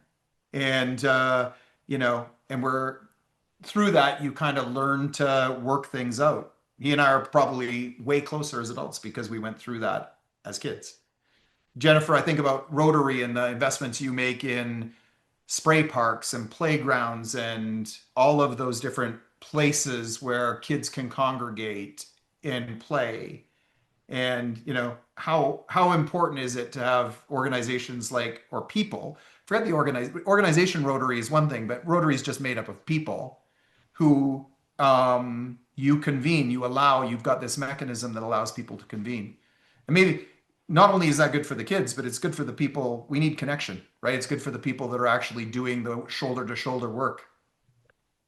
Speaker 2: And and we're through that, you kind of learn to work things out. He and I are probably way closer as adults because we went through that as kids. Jennifer, I think about Rotary and the investments you make in spray parks and playgrounds and all of those different places where kids can congregate and play. And how important is it to have organizations like, or people, forget the organization. Rotary is one thing, but Rotary is just made up of people who, you convene, you've got this mechanism that allows people to convene. And maybe not only is that good for the kids, but it's good for the people. We need connection, right? It's good for the people that are actually doing the shoulder to shoulder work.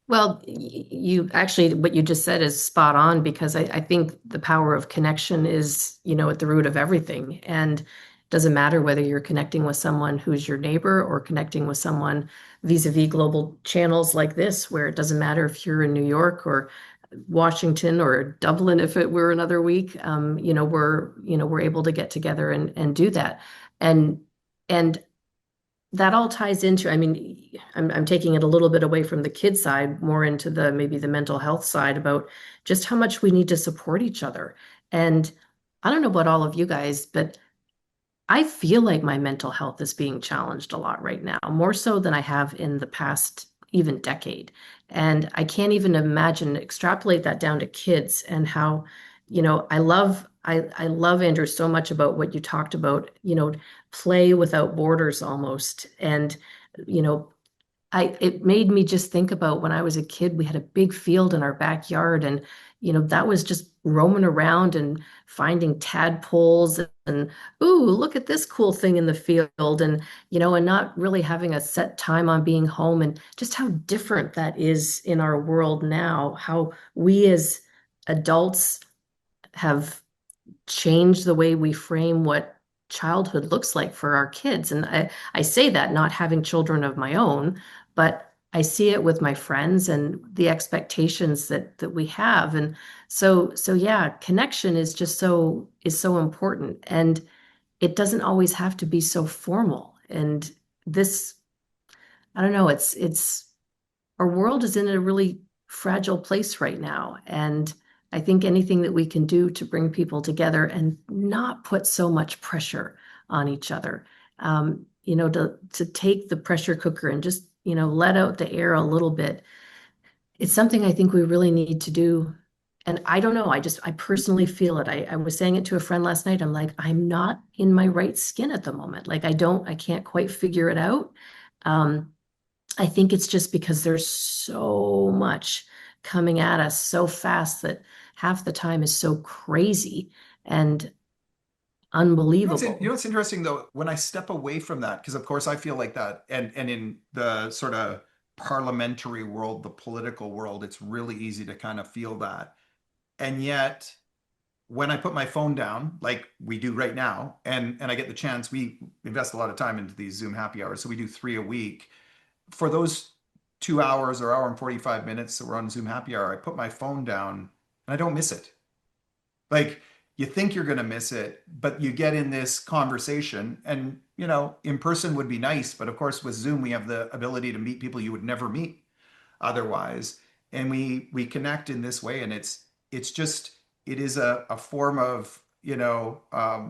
Speaker 6: Well, you actually, what you just said is spot on, because I think the power of connection is, at the root of everything. And it doesn't matter whether you're connecting with someone who's your neighbor or connecting with someone vis-a-vis global channels like this, where it doesn't matter if you're in New York or Washington or Dublin, if it were another week, we're able to get together and do that. And that all ties into, I'm taking it a little bit away from the kid side, more into maybe the mental health side, about just how much we need to support each other. And I don't know about all of you guys, but I feel like my mental health is being challenged a lot right now, more so than I have in the past even decade. And I can't even extrapolate that down to kids, and how, I love, Andrew, so much about what you talked about, play without borders almost. And, it made me just think about when I was a kid, we had a big field in our backyard, and, that was just roaming around and finding tadpoles and, ooh, look at this cool thing in the field. And, and not really having a set time on being home, and just how different that is in our world now, how we as adults have changed the way we frame what childhood looks like for our kids. And I say that not having children of my own, but I see it with my friends and the expectations that we have. And so yeah, connection is so important. And it doesn't always have to be so formal. And this, I don't know, it's our world is in a really fragile place right now. And I think anything that we can do to bring people together and not put so much pressure on each other, to take the pressure cooker and just, let out the air a little bit. It's something I think we really need to do. And I don't know, I personally feel it. I was saying it to a friend last night. I'm like, I'm not in my right skin at the moment. Like I can't quite figure it out. I think it's just because there's so much coming at us so fast that half the time is so crazy and unbelievable.
Speaker 2: You know what's interesting though, when I step away from that, because of course I feel like that, and in the sort of parliamentary world, the political world, it's really easy to kind of feel that. And yet, when I put my phone down, like we do right now, and I get the chance, we invest a lot of time into these Zoom happy hours, so we do 3 a week. For those 2 hours or hour and 45 minutes that we're on Zoom happy hour, I put my phone down and I don't miss it. Like you think you're going to miss it, but you get in this conversation and, in person would be nice. But of course, with Zoom, we have the ability to meet people you would never meet otherwise. And we connect in this way. And it's just, it is a form of,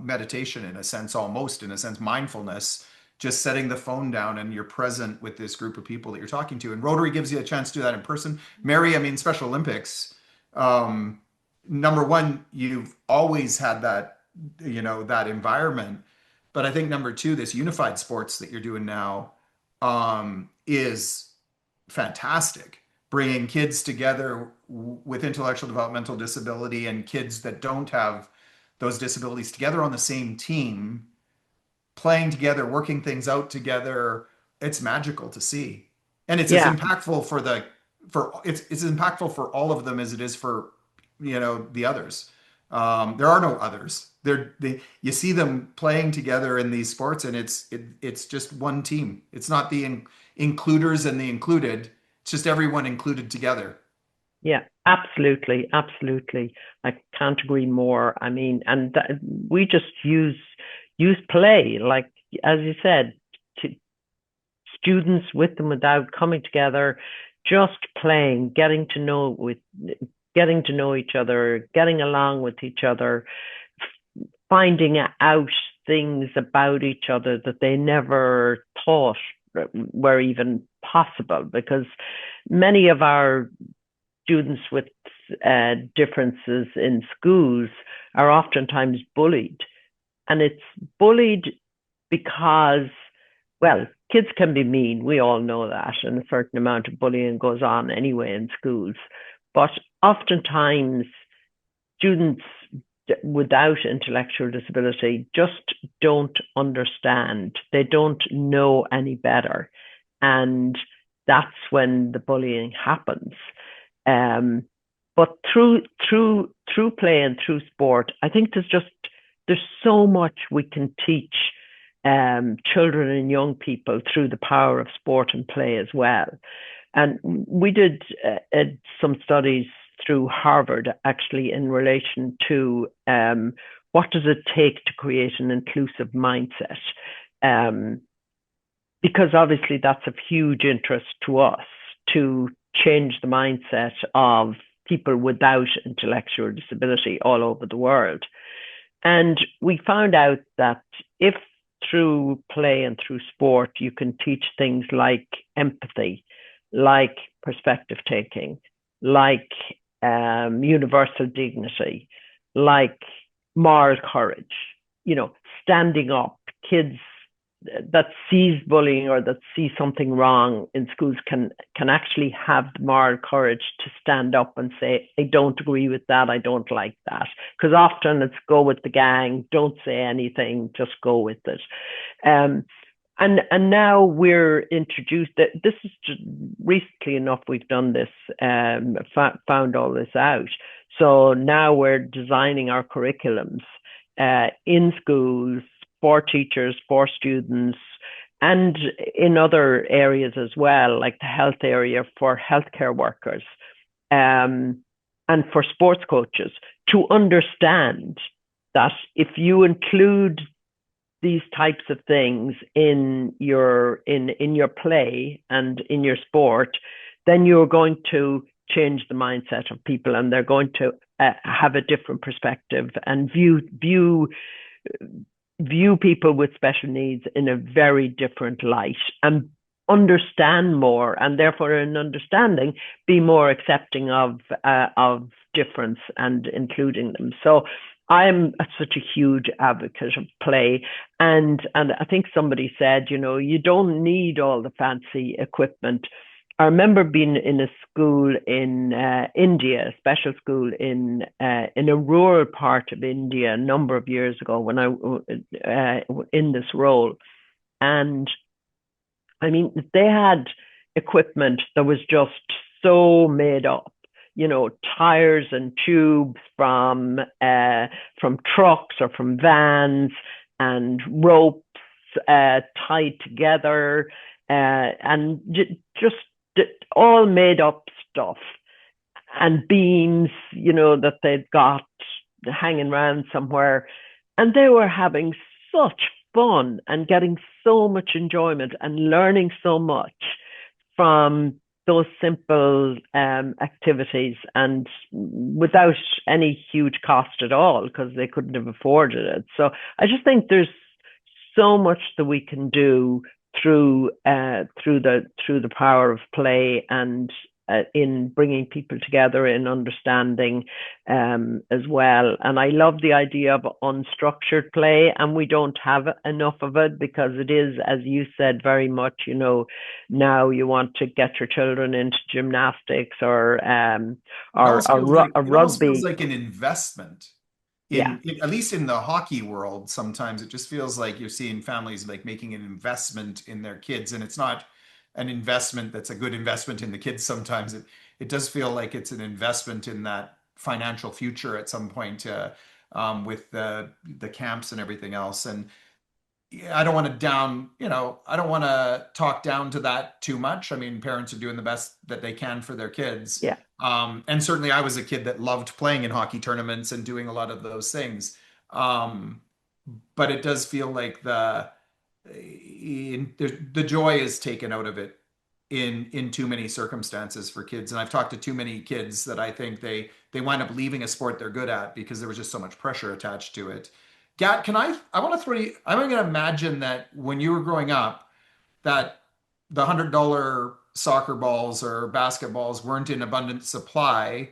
Speaker 2: meditation in a sense, almost in a sense, mindfulness, just setting the phone down and you're present with this group of people that you're talking to. And Rotary gives you a chance to do that in person. Mary, I mean, Special Olympics, number one, you've always had that, that environment. But I think number two, this unified sports that you're doing now, is fantastic. Bringing kids together with intellectual developmental disability and kids that don't have those disabilities together on the same team, playing together, working things out together. It's magical to see. And it's as impactful it's as impactful for all of them as it is for the others. There are no others. You see them playing together in these sports, and it's just one team. It's not the includers and the included. It's just everyone included together.
Speaker 5: Yeah, absolutely, absolutely. I can't agree more. I mean, and we just use play, like as you said, to students with and without coming together, just playing, getting to know each other, getting along with each other, finding out things about each other that they never thought were even possible, because many of our students with differences in schools are oftentimes bullied. And it's bullied because, well, kids can be mean. We all know that. And a certain amount of bullying goes on anyway in schools. But oftentimes, students without intellectual disability just don't understand. They don't know any better. And that's when the bullying happens. But through play and through sport, I think there's so much we can teach children and young people through the power of sport and play as well. And we did some studies through Harvard, actually, in relation to what does it take to create an inclusive mindset? Because obviously that's of huge interest to us, to change the mindset of people without intellectual disability all over the world. And we found out that if through play and through sport, you can teach things like empathy, like perspective taking, like universal dignity, like moral courage, standing up. Kids that sees bullying or that see something wrong in schools can actually have the moral courage to stand up and say, I don't agree with that, I don't like that. Because often it's go with the gang, don't say anything, just go with it. And now we're introduced, this is just recently enough we've done this, found all this out. So now we're designing our curriculums in schools, for teachers, for students, and in other areas as well, like the health area for healthcare workers, and for sports coaches, to understand that if you include these types of things in your play and in your sport, then you're going to change the mindset of people, and they're going to have a different perspective and view people with special needs in a very different light, and understand more, and therefore in understanding be more accepting of difference and including them. So I'm such a huge advocate of play. And I think somebody said, you don't need all the fancy equipment. I remember being in a school in India, a special school in a rural part of India a number of years ago when I in this role. And I mean, they had equipment that was just so made up, tires and tubes from trucks or from vans, and ropes tied together, and just all made up stuff, and beams, that they'd got hanging around somewhere. And they were having such fun and getting so much enjoyment and learning so much from those simple activities, and without any huge cost at all, because they couldn't have afforded it. So I just think there's so much that we can do through the power of play, and in bringing people together in understanding as well. And I love the idea of unstructured play, and we don't have enough of it, because it is, as you said, very much, now you want to get your children into gymnastics or
Speaker 2: It almost feels
Speaker 5: rugby.
Speaker 2: like an investment. At least in the hockey world, sometimes it just feels like you're seeing families like making an investment in their kids, and it's not an investment that's a good investment in the kids. Sometimes it does feel like it's an investment in that financial future at some point, with the camps and everything else. And I don't want to talk down to that too much. I mean, parents are doing the best that they can for their kids.
Speaker 5: Yeah.
Speaker 2: And certainly I was a kid that loved playing in hockey tournaments and doing a lot of those things. But it does feel like the joy is taken out of it in too many circumstances for kids. And I've talked to too many kids that I think they wind up leaving a sport they're good at because there was just so much pressure attached to it. Gat, I want to throw you, I'm going to imagine that when you were growing up, that the $100 soccer balls or basketballs weren't in abundant supply,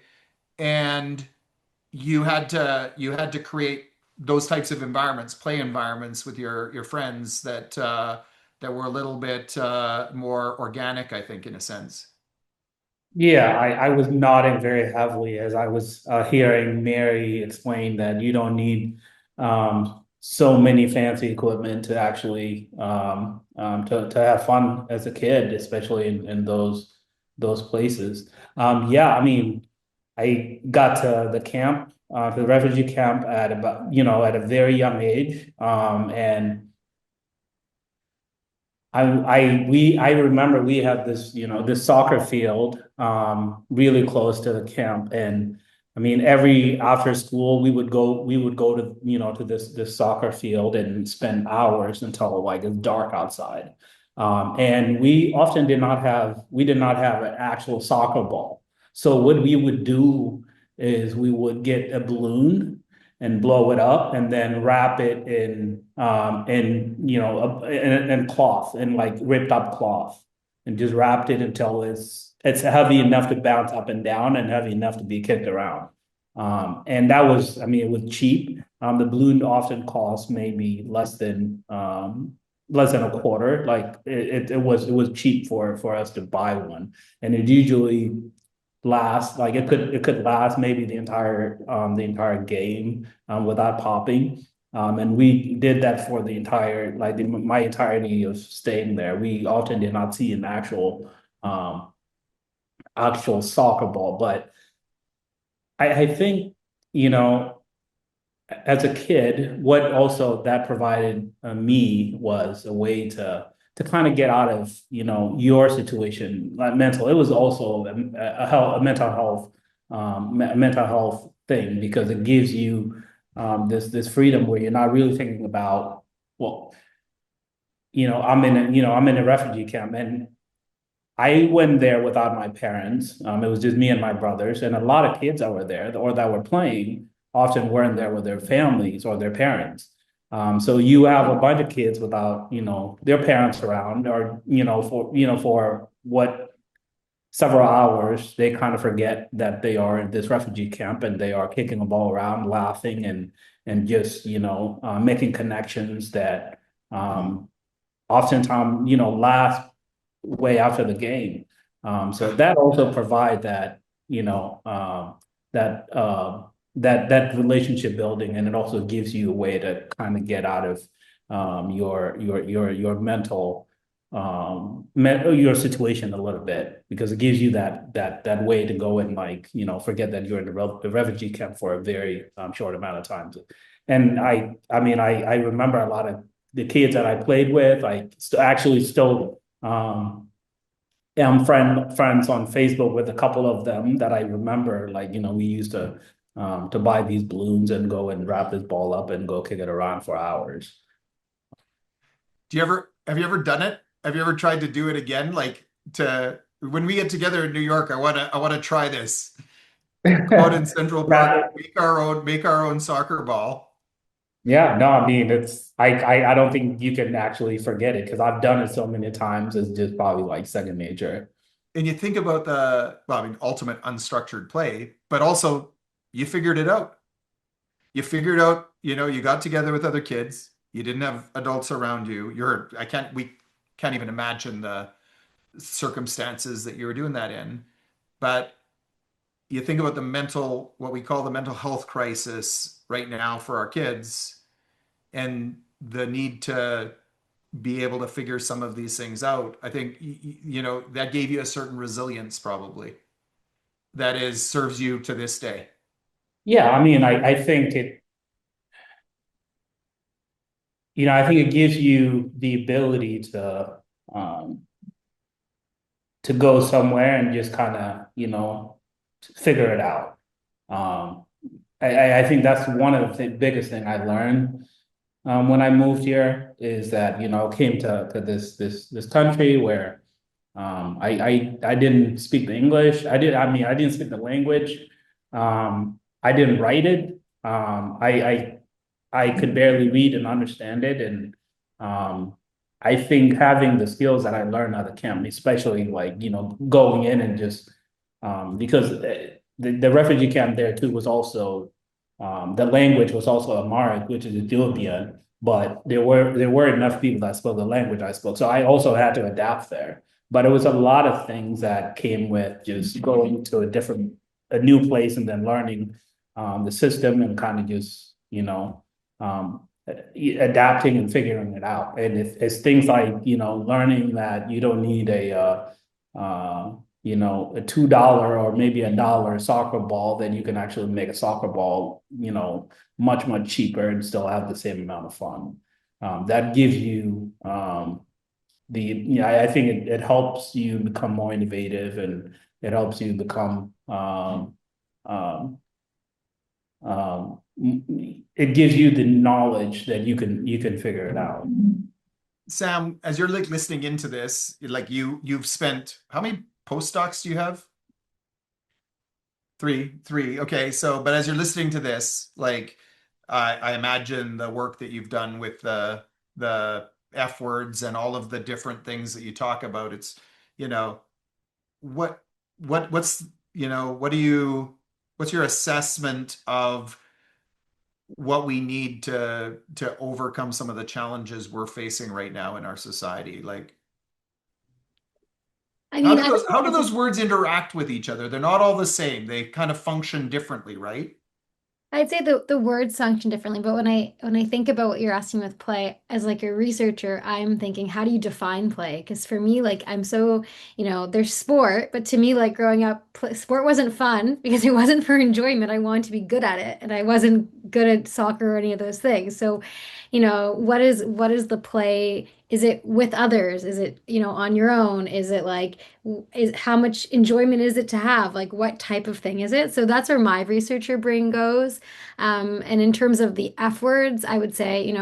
Speaker 2: and you had to create those types of environments, play environments with your friends that were a little bit more organic, I think, in a sense.
Speaker 7: Yeah, I was nodding very heavily as I was hearing Mary explain that you don't need so many fancy equipment to actually to have fun as a kid, especially in those places. Yeah, I mean, I got to the camp, to the refugee camp at about, at a very young age, and I remember we had this, this soccer field really close to the camp. And I mean, every after school we would go to, to this soccer field and spend hours until like it's dark outside. And we often did not have an actual soccer ball. So what we would do is we would get a balloon and blow it up, and then wrap it in cloth, and like ripped up cloth, and just wrapped it until it's heavy enough to bounce up and down and heavy enough to be kicked around. And that was, I mean, it was cheap. The balloon often cost maybe less than a quarter. Like it was cheap for us to buy one, and it usually last, like it could last maybe the entire game without popping. And we did that for the entire, my entirety of staying there. We often did not see an actual soccer ball. But I think, as a kid, what also that provided me was a way to kind of get out of, your situation, like mental. It was also a mental health thing, because it gives you this freedom where you're not really thinking about, well, I'm in a refugee camp, and I went there without my parents. It was just me and my brothers, and a lot of kids that were there or that were playing often weren't there with their families or their parents. So you have a bunch of kids without, their parents around, or, for what several hours, they kind of forget that they are in this refugee camp and they are kicking a ball around, laughing and just, making connections that oftentimes, last way after the game. So that also provide that, that that relationship building, and it also gives you a way to kind of get out of your mental your situation a little bit, because it gives you that way to go and forget that you're in the refugee camp for a very short amount of time. And I remember a lot of the kids that I played with. I actually still am friends on Facebook with a couple of them that I remember. We used to buy these balloons and go and wrap this ball up and go kick it around for hours.
Speaker 2: Have you ever done it? Have you ever tried to do it again? When we get together in New York, I wanna try this. Go out in Central Park, make our own soccer ball.
Speaker 7: Yeah, no, I mean, I don't think you can actually forget it, because I've done it so many times. It's just probably like second nature.
Speaker 2: And you think about ultimate unstructured play, but also you figured it out. You figured out, you got together with other kids. You didn't have adults around you. We can't even imagine the circumstances that you were doing that in. But you think about what we call the mental health crisis right now for our kids, and the need to be able to figure some of these things out. I think, that gave you a certain resilience, probably, serves you to this day.
Speaker 7: Yeah, I mean, I think it gives you the ability to go somewhere and just kind of, figure it out. I think that's one of the biggest thing I learned when I moved here, is that, came to this country where I didn't speak the English. I didn't speak the language. I didn't write it. I could barely read and understand it. And I think having the skills that I learned at the camp, especially going in and just because the refugee camp there too was also the language was also Amharic, which is Ethiopian, but there were enough people that spoke the language I spoke. So I also had to adapt there. But it was a lot of things that came with just going to a new place and then learning the system and kind of just, adapting and figuring it out. And it's things like, learning that you don't need a $2 or maybe $1 soccer ball, then you can actually make a soccer ball, much, much cheaper and still have the same amount of fun. That gives you I think it helps you become more innovative, and it helps you become it gives you the knowledge that you can figure it out.
Speaker 2: Sam, as you're listening into this, you've spent, how many postdocs do you have? Three. Okay. But as you're listening to this, I imagine the work that you've done with the F words and all of the different things that you talk about. It's, what's your assessment of what we need to overcome some of the challenges we're facing right now in our society? How do those words interact with each other? They're not all the same. They kind of function differently, right?
Speaker 8: I'd say the words function differently, but when I think about what you're asking with play, as a researcher, I'm thinking, how do you define play? Because for me, I'm so, there's sport, but to me, growing up, sport wasn't fun because it wasn't for enjoyment. I wanted to be good at it, and I wasn't good at soccer or any of those things. So, what is the play? Is it with others? Is it, on your own? Is it how much enjoyment is it to have? What type of thing is it? So that's where my researcher brain goes. And in terms of the F words, I would say,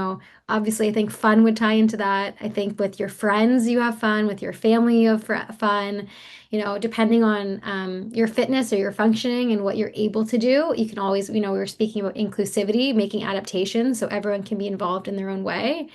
Speaker 8: obviously I think fun would tie into that. I think with your friends, you have fun. With your family, you have fun. Depending on your fitness or your functioning and what you're able to do, you can always, we were speaking about inclusivity, making adaptations so everyone can be involved in their own way.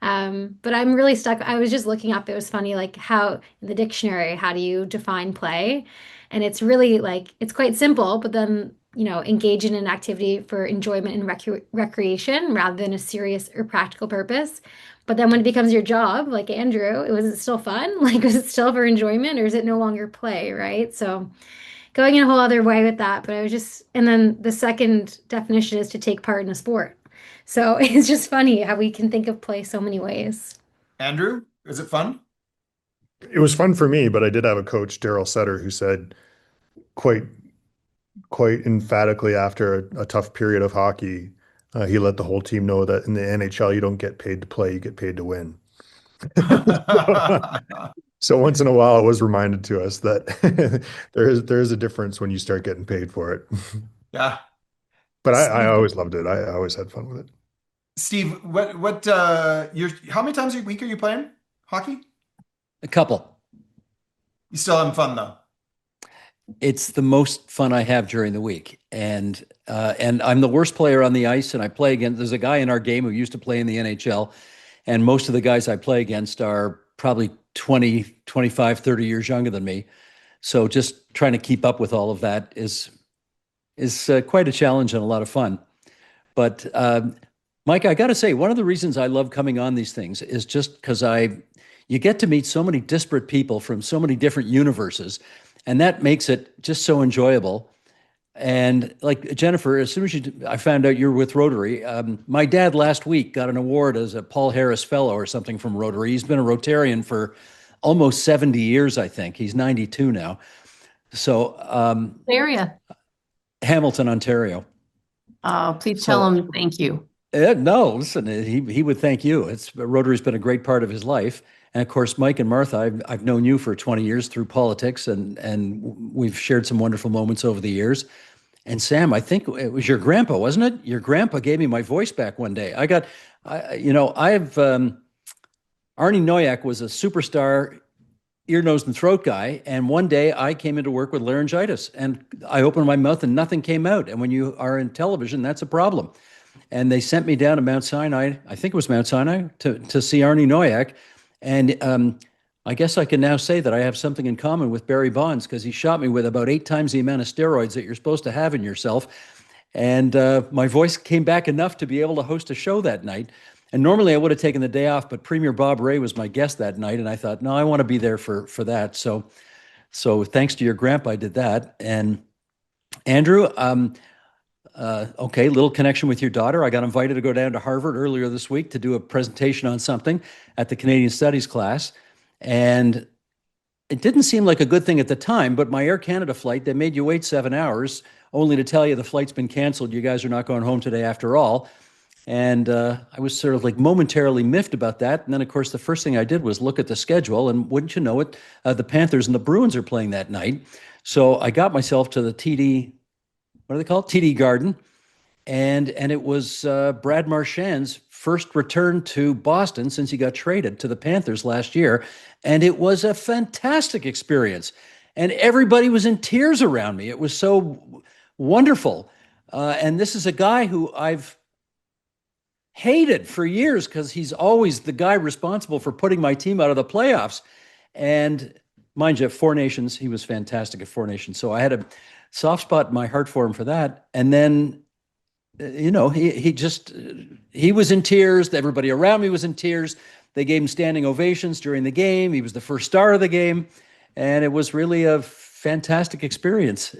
Speaker 8: But I'm really stuck. I was just looking up, it was funny, like how in the dictionary, how do you define play? And it's really like, it's quite simple, but then, engage in an activity for enjoyment and recreation rather than a serious or practical purpose. But then when it becomes your job, like Andrew, was it still fun? Like, was it still for enjoyment or is it no longer play, right? So going in a whole other way with that. But I was just, and then the second definition is to take part in a sport. So it's just funny how we can think of play so many ways.
Speaker 2: Andrew, is it fun?
Speaker 4: It was fun for me, but I did have a coach, Daryl Sutter, who said quite quite emphatically after a tough period of hockey, he let the whole team know that in the NHL you don't get paid to play, you get paid to win. So once in a while, it was reminded to us that there is a difference when you start getting paid for it.
Speaker 2: Yeah.
Speaker 4: But I
Speaker 2: Steve,
Speaker 4: always loved it. I always had fun with it.
Speaker 2: Steve, how many times a week are you playing hockey?
Speaker 1: A couple.
Speaker 2: You still having fun though?
Speaker 1: It's the most fun I have during the week, and I'm the worst player on the ice. And I play against. There's a guy in our game who used to play in the NHL, and most of the guys I play against are probably 20, 25, 30 years younger than me. So just trying to keep up with all of that is quite a challenge and a lot of fun. But Mike, I got to say, one of the reasons I love coming on these things is just because you get to meet so many disparate people from so many different universes, and that makes it just so enjoyable. And like Jennifer, as soon as I found out you were with Rotary, my dad last week got an award as a Paul Harris Fellow or something from Rotary. He's been a Rotarian for almost 70 years, I think. He's 92 now. So
Speaker 6: Area.
Speaker 1: Hamilton, Ontario.
Speaker 6: Please tell him thank you.
Speaker 1: No, listen, he would thank you. Rotary's been a great part of his life. And of course, Mike and Martha, I've known you for 20 years through politics, and we've shared some wonderful moments over the years. And Sam, I think it was your grandpa, wasn't it? Your grandpa gave me my voice back one day. I've Arnie Noyak was a superstar ear, nose, and throat guy. And one day I came into work with laryngitis, and I opened my mouth and nothing came out. And when you are in television, that's a problem. And they sent me down to Mount Sinai, I think it was Mount Sinai, to see Arnie Noyak. And I guess I can now say that I have something in common with Barry Bonds, because he shot me with about 8 times the amount of steroids that you're supposed to have in yourself. And my voice came back enough to be able to host a show that night. And normally I would have taken the day off, but Premier Bob Ray was my guest that night. And I thought, no, I want to be there for that. So thanks to your grandpa, I did that. And Andrew, okay, little connection with your daughter. I got invited to go down to Harvard earlier this week to do a presentation on something at the Canadian Studies class. And it didn't seem like a good thing at the time, but my Air Canada flight, they made you wait 7 hours only to tell you the flight's been canceled. You guys are not going home today after all. And I was sort of like momentarily miffed about that. And then, of course, the first thing I did was look at the schedule. And wouldn't you know it, the Panthers and the Bruins are playing that night. So I got myself to the TD, what do they call it? TD Garden. And it was Brad Marchand's first return to Boston since he got traded to the Panthers last year. And it was a fantastic experience. And everybody was in tears around me. It was so wonderful. And this is a guy who I've hated for years because he's always the guy responsible for putting my team out of the playoffs. And mind you, Four Nations, he was fantastic at Four Nations. So I had a soft spot in my heart for him for that. And then, he was in tears. Everybody around me was in tears. They gave him standing ovations during the game. He was the first star of the game. And it was really a fantastic experience.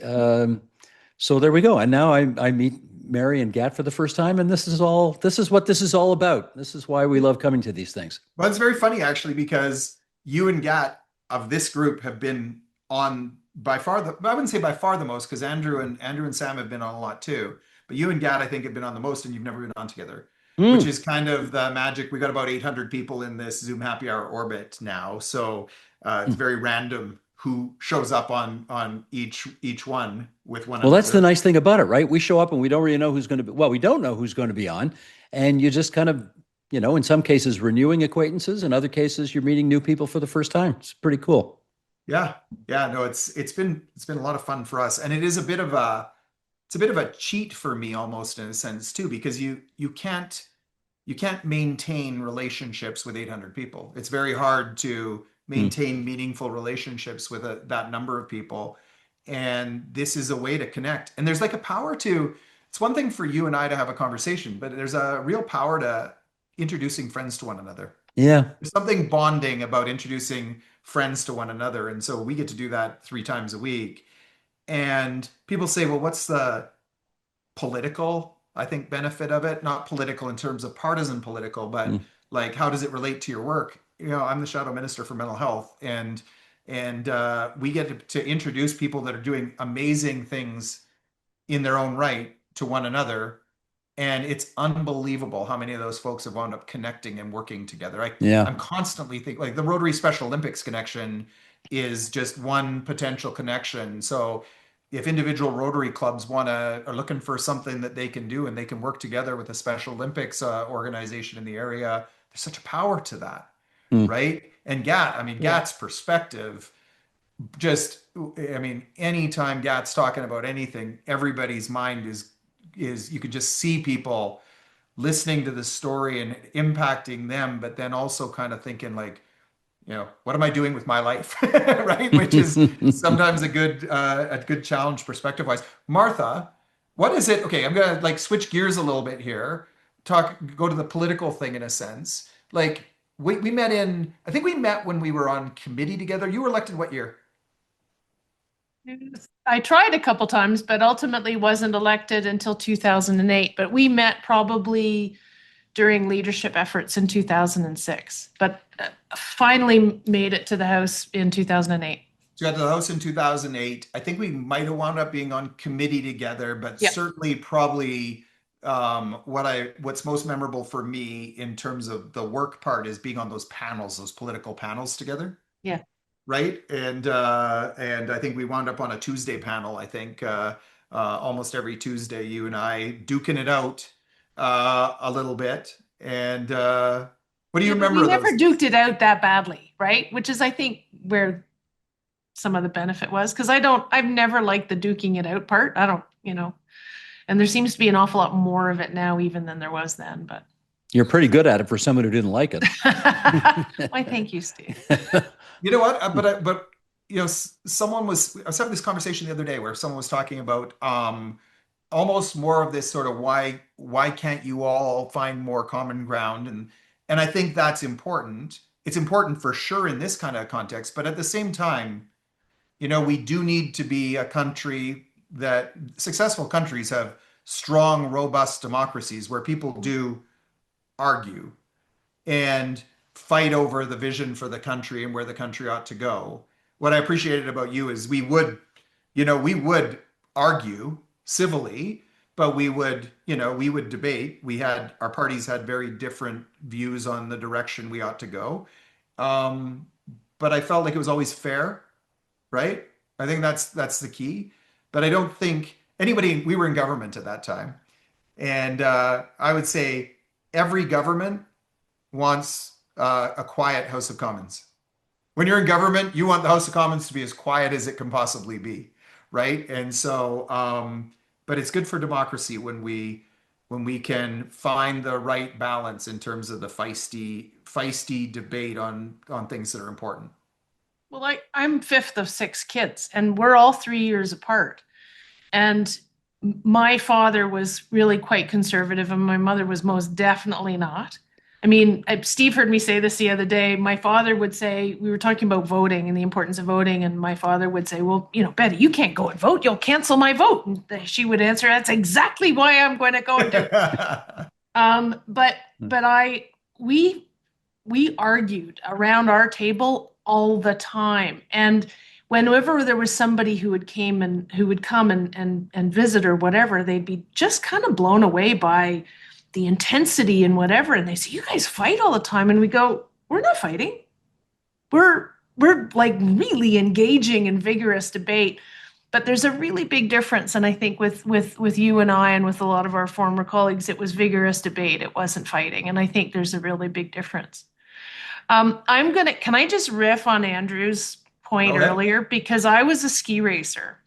Speaker 1: So there we go. And now I meet Mary and Gat for the first time, and this is what this is all about. This is why we love coming to these things.
Speaker 2: Well, it's very funny actually, because you and Gat of this group have been on by far I wouldn't say by far the most, because Andrew and Sam have been on a lot too. But you and Gat, I think, have been on the most, and you've never been on together, which is kind of the magic. We got about 800 people in this Zoom Happy Hour orbit now, so it's very random who shows up on each one with one.
Speaker 1: Well, that's the nice thing about it, right? We show up and we don't really know who's going to be. Well, we don't know who's going to be on, and you just kind of, in some cases renewing acquaintances, in other cases you're meeting new people for the first time. It's pretty cool.
Speaker 2: Yeah. No, it's been a lot of fun for us, and it is a bit of a cheat for me almost in a sense too, because you can't you can't maintain relationships with 800 people. It's very hard to
Speaker 1: Hmm.
Speaker 2: maintain meaningful relationships with that number of people. And this is a way to connect. And there's like a power to, it's one thing for you and I to have a conversation, but there's a real power to introducing friends to one another.
Speaker 1: Yeah.
Speaker 2: There's something bonding about introducing friends to one another. And so we get to do that 3 times a week. And people say, well, what's the political, I think, benefit of it? Not political in terms of partisan political, but
Speaker 1: Hmm.
Speaker 2: like, how does it relate to your work? I'm the shadow minister for mental health, and we get to introduce people that are doing amazing things in their own right to one another. And it's unbelievable how many of those folks have wound up connecting and working together.
Speaker 1: Yeah.
Speaker 2: I'm constantly thinking, like, the Rotary Special Olympics connection is just one potential connection. So if individual Rotary clubs are looking for something that they can do and they can work together with a Special Olympics organization in the area, there's such a power to that,
Speaker 1: Hmm.
Speaker 2: right? And GAT's perspective, just, I mean, anytime GAT's talking about anything, everybody's mind is you could just see people listening to the story and impacting them, but then also kind of thinking like, what am I doing with my life? Right? Which is sometimes a good challenge perspective wise. Martha, what is it? Okay, I'm gonna like switch gears a little bit here. Go to the political thing in a sense. Like we met I think we met when we were on committee together. You were elected what year?
Speaker 3: I tried a couple times, but ultimately wasn't elected until 2008. But we met probably during leadership efforts in 2006, but finally made it to the House in 2008.
Speaker 2: So you got to the House in 2008. I think we might have wound up being on committee together, but
Speaker 3: Yep.
Speaker 2: certainly probably what's most memorable for me in terms of the work part is being on those panels, those political panels together.
Speaker 3: Yeah.
Speaker 2: Right. And I think we wound up on a Tuesday panel. I think almost every Tuesday, you and I duking it out a little bit. And what do you
Speaker 3: Yeah, but
Speaker 2: remember
Speaker 3: we
Speaker 2: of
Speaker 3: never
Speaker 2: those?
Speaker 3: duked it out that badly, right? Which is, I think, where some of the benefit was. Because I've never liked the duking it out part. I don't, and there seems to be an awful lot more of it now even than there was then, but.
Speaker 1: You're pretty good at it for someone who didn't like it.
Speaker 3: Why, thank you, Steve.
Speaker 2: You know what? But I was having this conversation the other day where someone was talking about almost more of this sort of why can't you all find more common ground? And I think that's important. It's important for sure in this kind of context, but at the same time, we do need to be a country that successful countries have strong, robust democracies where people do argue and fight over the vision for the country and where the country ought to go. What I appreciated about you is we would argue civilly, but we would debate. Our parties had very different views on the direction we ought to go. But I felt like it was always fair, right? I think that's the key. But I don't think we were in government at that time. And I would say every government wants a quiet House of Commons. When you're in government, you want the House of Commons to be as quiet as it can possibly be, right? And so, but it's good for democracy when we can find the right balance in terms of the feisty debate on things that are important.
Speaker 3: Well, I'm fifth of 6 kids, and we're all 3 years apart. And my father was really quite conservative, and my mother was most definitely not. I mean, Steve heard me say this the other day. My father would say, we were talking about voting and the importance of voting, and my father would say, well, Betty, you can't go and vote. You'll cancel my vote. And she would answer, that's exactly why I'm going to go and do it. We argued around our table all the time. And whenever there was somebody who would come and visit or whatever, they'd be just kind of blown away by the intensity and whatever. And they say, you guys fight all the time. And we go, we're not fighting. We're like really engaging in vigorous debate. But there's a really big difference. And I think with you and I and with a lot of our former colleagues, it was vigorous debate. It wasn't fighting. And I think there's a really big difference. Can I just riff on Andrew's point earlier? Because I was a ski racer.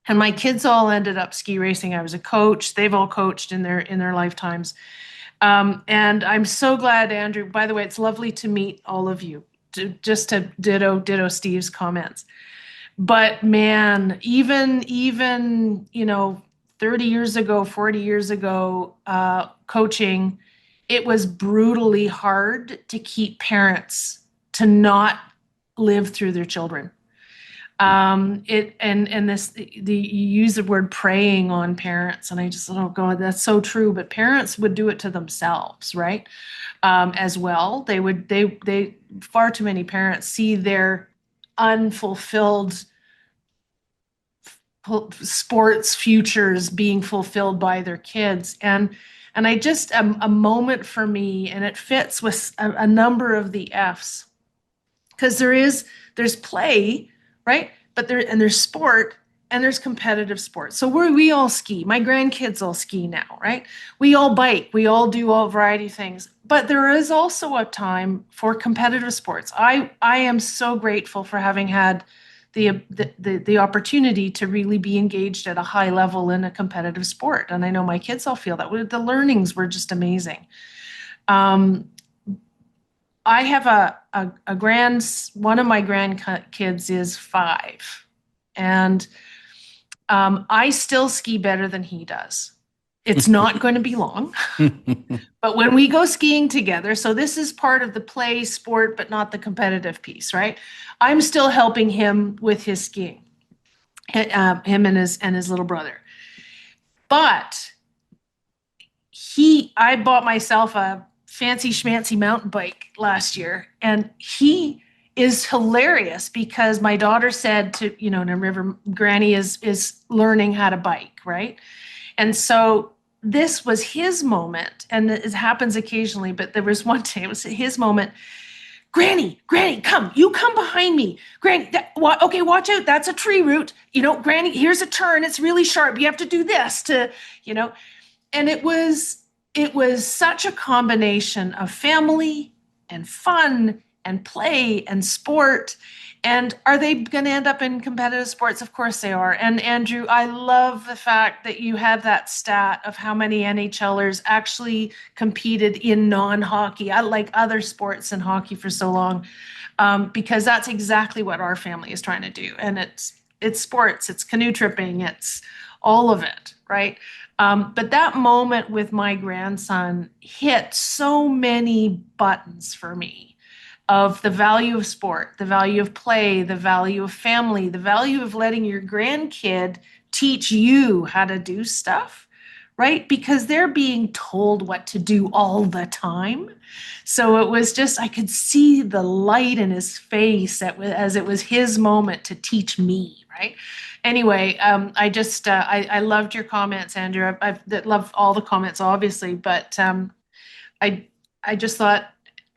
Speaker 3: And my kids all ended up ski racing. I was a coach. They've all coached in their lifetimes. And I'm so glad, Andrew. By the way, it's lovely to meet all of you. Just to ditto Steve's comments. But man, even 30 years ago, 40 years ago, coaching, it was brutally hard to keep parents to not live through their children. You use the word preying on parents, and I just thought, oh God, that's so true. But parents would do it to themselves, right? As well, they far too many parents see their unfulfilled sports futures being fulfilled by their kids, and I just a moment for me, and it fits with a number of the F's, because there's play, right? But there's sport, and there's competitive sport. So we all ski. My grandkids all ski now, right? We all bike. We all do all variety of things. But there is also a time for competitive sports. I am so grateful for having had the opportunity to really be engaged at a high level in a competitive sport. And I know my kids all feel that. The learnings were just amazing. I have one of my grandkids is 5, and I still ski better than he does. It's not going to be long, but when we go skiing together, so this is part of the play sport, but not the competitive piece, right? I'm still helping him with his skiing, him and his little brother. But I bought myself a fancy schmancy mountain bike last year, and he is hilarious because my daughter said Granny is learning how to bike, right? And so this was his moment, and it happens occasionally, but there was one day, it was his moment. Granny, come behind me. Granny, okay, watch out. That's a tree root. Granny, here's a turn. It's really sharp. You have to do this and it was such a combination of family and fun and play and sport. And are they going to end up in competitive sports? Of course they are. And Andrew, I love the fact that you had that stat of how many NHLers actually competed in non-hockey. I like other sports and hockey for so long, because that's exactly what our family is trying to do. And it's sports, it's canoe tripping, it's all of it, right? But that moment with my grandson hit so many buttons for me, of the value of sport, the value of play, the value of family, the value of letting your grandkid teach you how to do stuff, right? Because they're being told what to do all the time. So it was just, I could see the light in his face as it was his moment to teach me, right? Anyway, I loved your comments, Andrew. I love all the comments, obviously, but I just thought,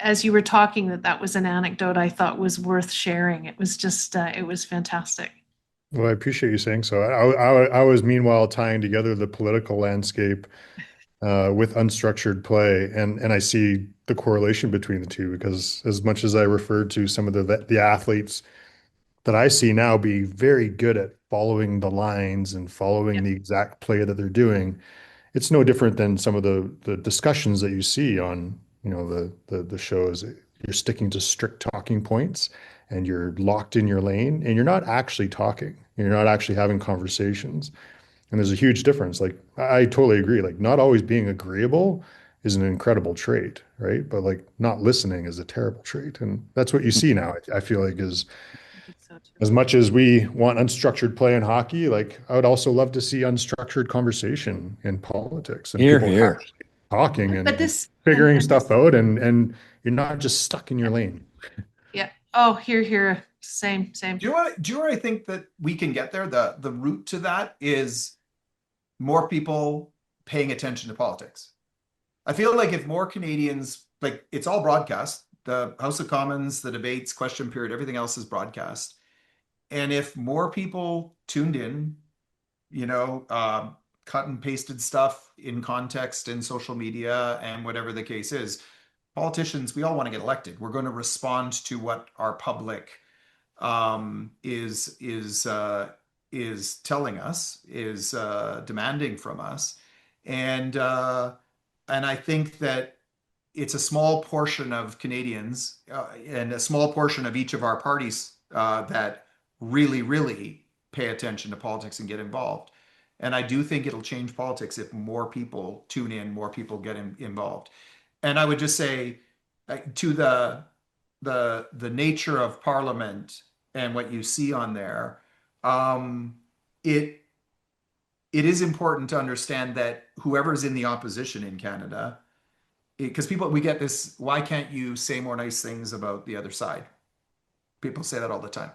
Speaker 3: as you were talking, that was an anecdote I thought was worth sharing. It was just, it was fantastic.
Speaker 4: Well, I appreciate you saying so. I was meanwhile tying together the political landscape with unstructured play, and I see the correlation between the two, because as much as I referred to some of the athletes that I see now be very good at following the lines and following the exact play that they're doing, it's no different than some of the discussions that you see on the shows. You're sticking to strict talking points, and you're locked in your lane, and you're not actually talking. You're not actually having conversations. And there's a huge difference. Like, I totally agree. Like, not always being agreeable is an incredible trait, right? But like, not listening is a terrible trait. And that's what you see now. I feel like is, as much as we want unstructured play in hockey, like, I would also love to see unstructured conversation in politics, and people actually talking and figuring stuff out, and you're not just stuck in your lane.
Speaker 3: Yeah. Oh, here. Same.
Speaker 2: Do you know what I think that we can get there? The route to that is more people paying attention to politics. I feel like if more Canadians, like, it's all broadcast, the House of Commons, the debates, question period, everything else is broadcast. And if more people tuned in, cut and pasted stuff in context in social media and whatever the case is, politicians, we all want to get elected. We're going to respond to what our public is is telling us, is demanding from us. And I think that it's a small portion of Canadians and a small portion of each of our parties that really, really pay attention to politics and get involved. And I do think it'll change politics if more people tune in, more people get involved. And I would just say to the nature of Parliament and what you see on there, it it is important to understand that whoever's in the opposition in Canada, because we get this, why can't you say more nice things about the other side? People say that all the time.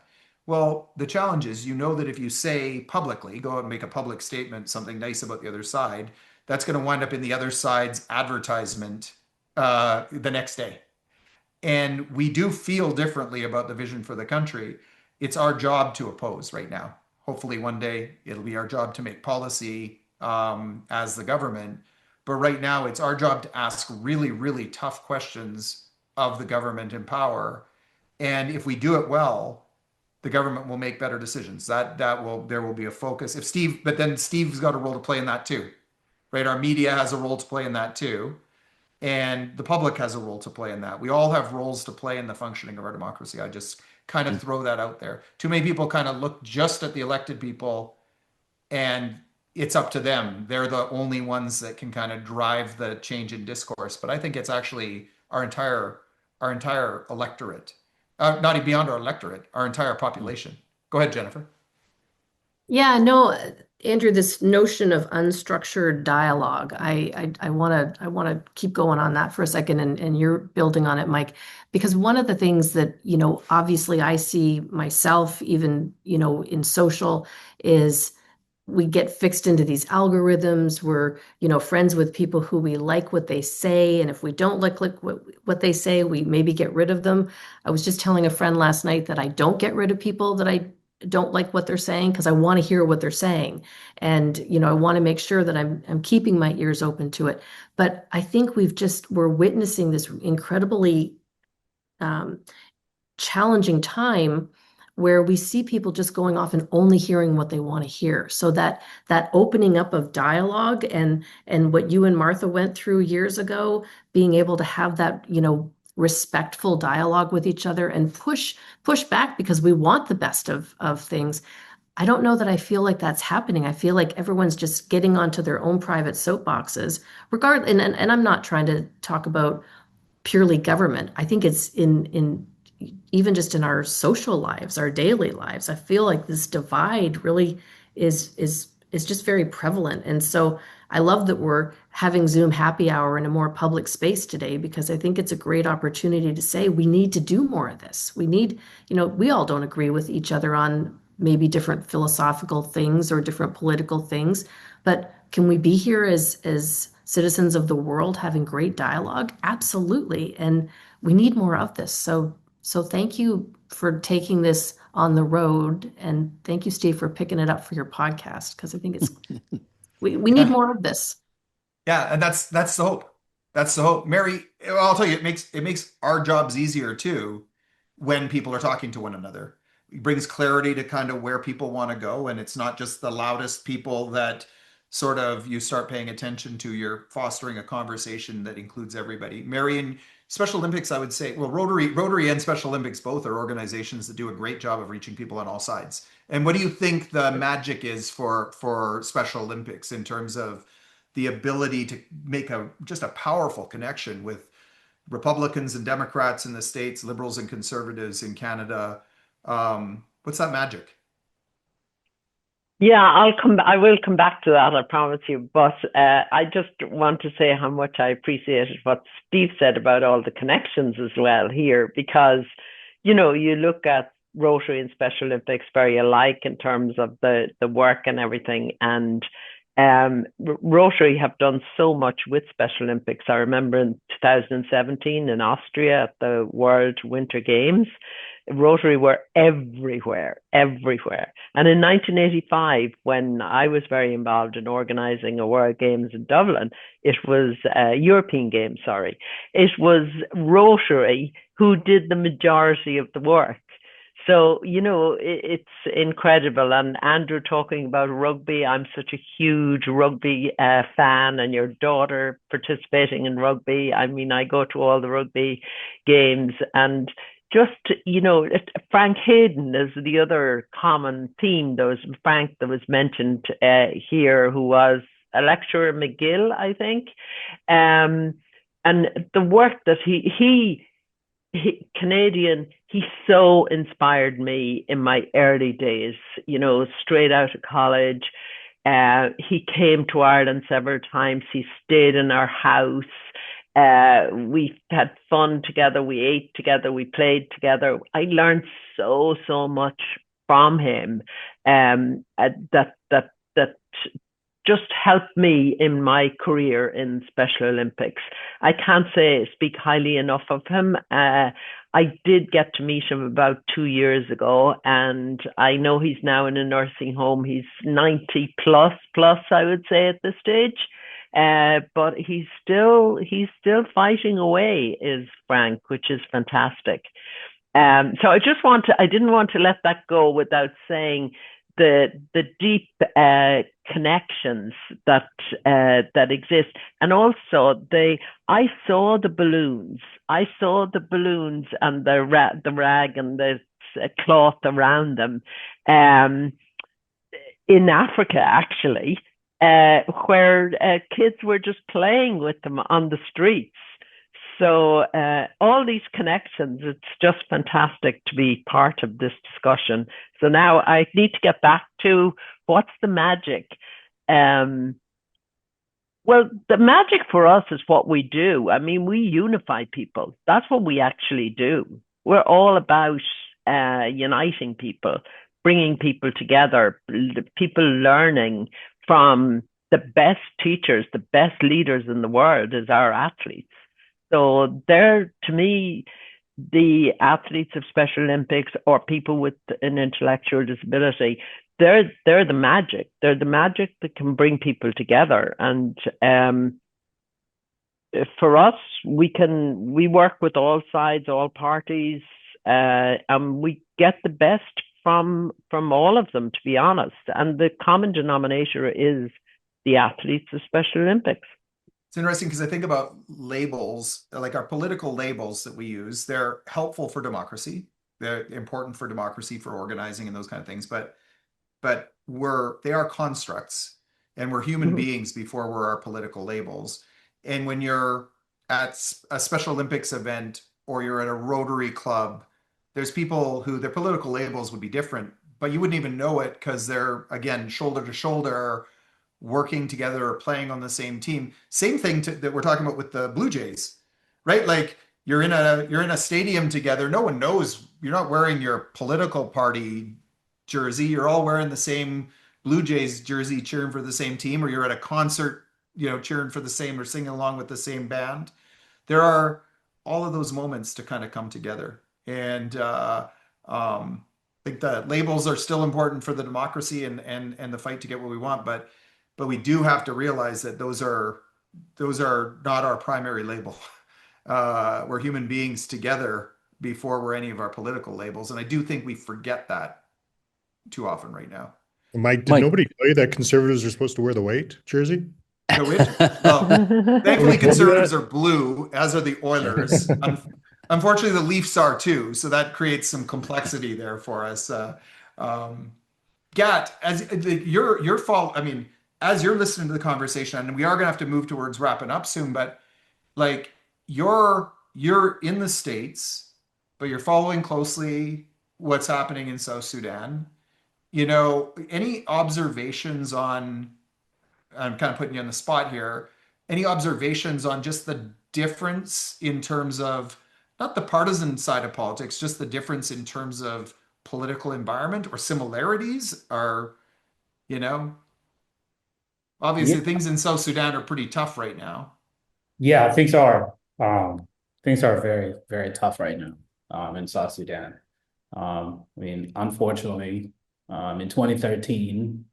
Speaker 2: Well, the challenge is, that if you say publicly, go out and make a public statement, something nice about the other side, that's going to wind up in the other side's advertisement the next day. And we do feel differently about the vision for the country. It's our job to oppose right now. Hopefully one day it'll be our job to make policy as the government. But right now it's our job to ask really, really tough questions of the government in power. And if we do it well, the government will make better decisions. There will be a focus. But then Steve's got a role to play in that too, right? Our media has a role to play in that too. And the public has a role to play in that. We all have roles to play in the functioning of our democracy. I just kind of throw that out there. Too many people kind of look just at the elected people and it's up to them. They're the only ones that can kind of drive the change in discourse. But I think it's actually our entire electorate, not even beyond our electorate, our entire population. Go ahead, Jennifer.
Speaker 6: Yeah, no, Andrew, this notion of unstructured dialogue, I want to keep going on that for a second, and you're building on it, Mike, because one of the things that, obviously I see myself, even, in social, is we get fixed into these algorithms. We're, friends with people who we like what they say, and if we don't like what they say, we maybe get rid of them. I was just telling a friend last night that I don't get rid of people that I don't like what they're saying, because I want to hear what they're saying. And, I want to make sure that I'm keeping my ears open to it. But I think we're witnessing this incredibly challenging time where we see people just going off and only hearing what they want to hear. So that opening up of dialogue and what you and Martha went through years ago, being able to have that, respectful dialogue with each other and push back because we want the best of things. I don't know that I feel like that's happening. I feel like everyone's just getting onto their own private soapboxes, regardless. And I'm not trying to talk about purely government. I think it's in even just in our social lives, our daily lives. I feel like this divide really is just very prevalent. And so I love that we're having Zoom happy hour in a more public space today, because I think it's a great opportunity to say we need to do more of this. We need, we all don't agree with each other on maybe different philosophical things or different political things, but can we be here as citizens of the world having great dialogue? Absolutely. And we need more of this. So thank you for taking this on the road, and thank you, Steve, for picking it up for your podcast, because I think it's we need more of this.
Speaker 2: Yeah, and that's the hope. That's the hope. Mary, I'll tell you, it makes our jobs easier too when people are talking to one another. It brings clarity to kind of where people want to go, and it's not just the loudest people that sort of you start paying attention to. You're fostering a conversation that includes everybody. Mary, in Special Olympics, I would say, well, Rotary and Special Olympics both are organizations that do a great job of reaching people on all sides. And what do you think the magic is for Special Olympics in terms of the ability to make just a powerful connection with Republicans and Democrats in the States, liberals and conservatives in Canada? What's that magic?
Speaker 5: Yeah, I will come back to that, I promise you. But I just want to say how much I appreciated what Steve said about all the connections as well here, because, you look at Rotary and Special Olympics very alike in terms of the work and everything. And Rotary have done so much with Special Olympics. I remember in 2017 in Austria at the World Winter Games, Rotary were everywhere. And in 1985, when I was very involved in organizing a World Games in Dublin, it was European Games, sorry. It was Rotary who did the majority of the work. So, it's incredible. And Andrew talking about rugby, I'm such a huge rugby fan, and your daughter participating in rugby. I mean, I go to all the rugby games, and just, Frank Hayden is the other common theme. There was Frank that was mentioned here, who was a lecturer at McGill, I think. And the work that he Canadian, he so inspired me in my early days, straight out of college. He came to Ireland several times. He stayed in our house. We had fun together. We ate together. We played together. I learned so much from him. That just helped me in my career in Special Olympics. I can't speak highly enough of him. I did get to meet him about 2 years ago, and I know he's now in a nursing home. He's 90 plus, I would say, at this stage. But he's still fighting away, is Frank, which is fantastic. So I didn't want to let that go without saying the deep connections that exist, and also I saw the balloons. I saw the balloons and the rag and the cloth around them, in Africa actually, where kids were just playing with them on the streets. So all these connections, it's just fantastic to be part of this discussion. So now I need to get back to what's the magic. Well, the magic for us is what we do. I mean, we unify people. That's what we actually do. We're all about uniting people, bringing people together, people learning from the best teachers, the best leaders in the world is our athletes. So they're, to me, the athletes of Special Olympics or people with an intellectual disability, they're the magic. They're the magic that can bring people together. And for us, we work with all sides, all parties, and we get the best from all of them, to be honest. And the common denominator is the athletes of Special Olympics.
Speaker 2: It's interesting because I think about labels, like our political labels that we use, they're helpful for democracy. They're important for democracy, for organizing and those kind of things. But they are constructs, and we're human beings before we're our political labels. And when you're at a Special Olympics event or you're at a Rotary Club, there's people who their political labels would be different, but you wouldn't even know it because they're, again, shoulder to shoulder, working together or playing on the same team. Same thing that we're talking about with the Blue Jays, right? Like you're in a stadium together. No one knows, you're not wearing your political party jersey. You're all wearing the same Blue Jays jersey, cheering for the same team, or you're at a concert, cheering for the same or singing along with the same band. There are all of those moments to kind of come together. And I think the labels are still important for the democracy and the fight to get what we want, but we do have to realize that those are not our primary label. We're human beings together before we're any of our political labels, and I do think we forget that too often right now.
Speaker 4: Mike, did nobody tell you that conservatives are supposed to wear the white jersey?
Speaker 2: The which? Well, thankfully conservatives are blue, as are the Oilers. Unfortunately, the Leafs are too, so that creates some complexity there for us. Gat, as your fault, I mean, as you're listening to the conversation, and we are going to have to move towards wrapping up soon, but like you're in the States, but you're following closely what's happening in South Sudan. Any observations on, I'm kind of putting you on the spot here, any observations on just the difference in terms of, not the partisan side of politics, just the difference in terms of political environment or similarities are, obviously things in South Sudan are pretty tough right now.
Speaker 7: Yeah, things are very, very tough right now in South Sudan. I mean, unfortunately, in 2013,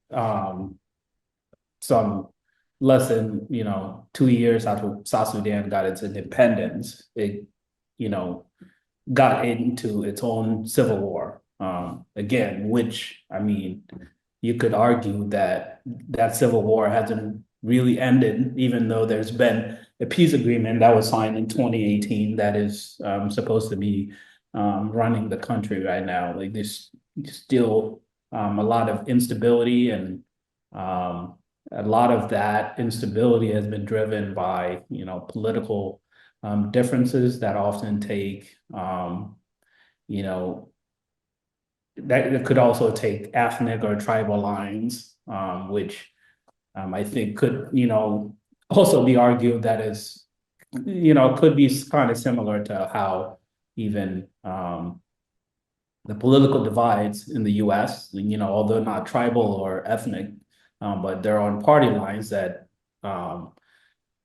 Speaker 7: some less than 2 years after South Sudan got its independence, it got into its own civil war. again, which, I mean, you could argue that that civil war hasn't really ended, even though there's been a peace agreement that was signed in 2018 that is supposed to be running the country right now. Like there's still a lot of instability, and a lot of that instability has been driven by, political differences that often take, you know, that it could also take ethnic or tribal lines, which I think could, also be argued that is, could be kind of similar to how even the political divides in the US, although not tribal or ethnic, but they're on party lines that um,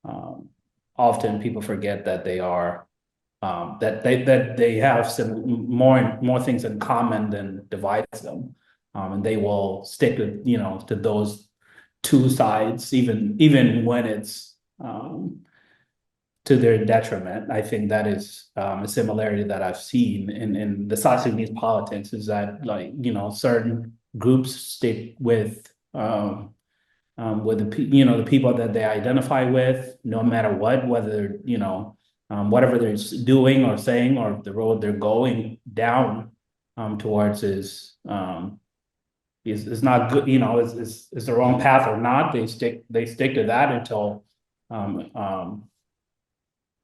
Speaker 7: um, often people forget that they are that they have some more things in common than divides them, and they will stick to those two sides, even when it's to their detriment. I think that is a similarity that I've seen in the South Sudanese politics, is that, like, certain groups stick with the people that they identify with, no matter what, whether whatever they're doing or saying, or the road they're going down towards is not good, is the wrong path or not. They stick to that um, um,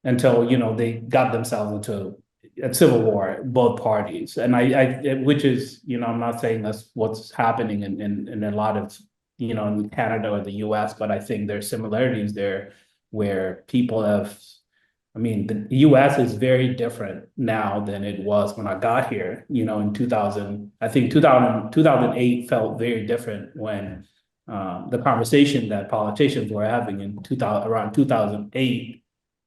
Speaker 7: until they got themselves into a civil war, both parties. And which is, I'm not saying that's what's happening in a lot of, in Canada or the US, but I think there's similarities there where people have, I mean, the US is very different now than it was when I got here, in 2000. I think 2008 felt very different when the conversation that politicians were having in 2000, around 2008,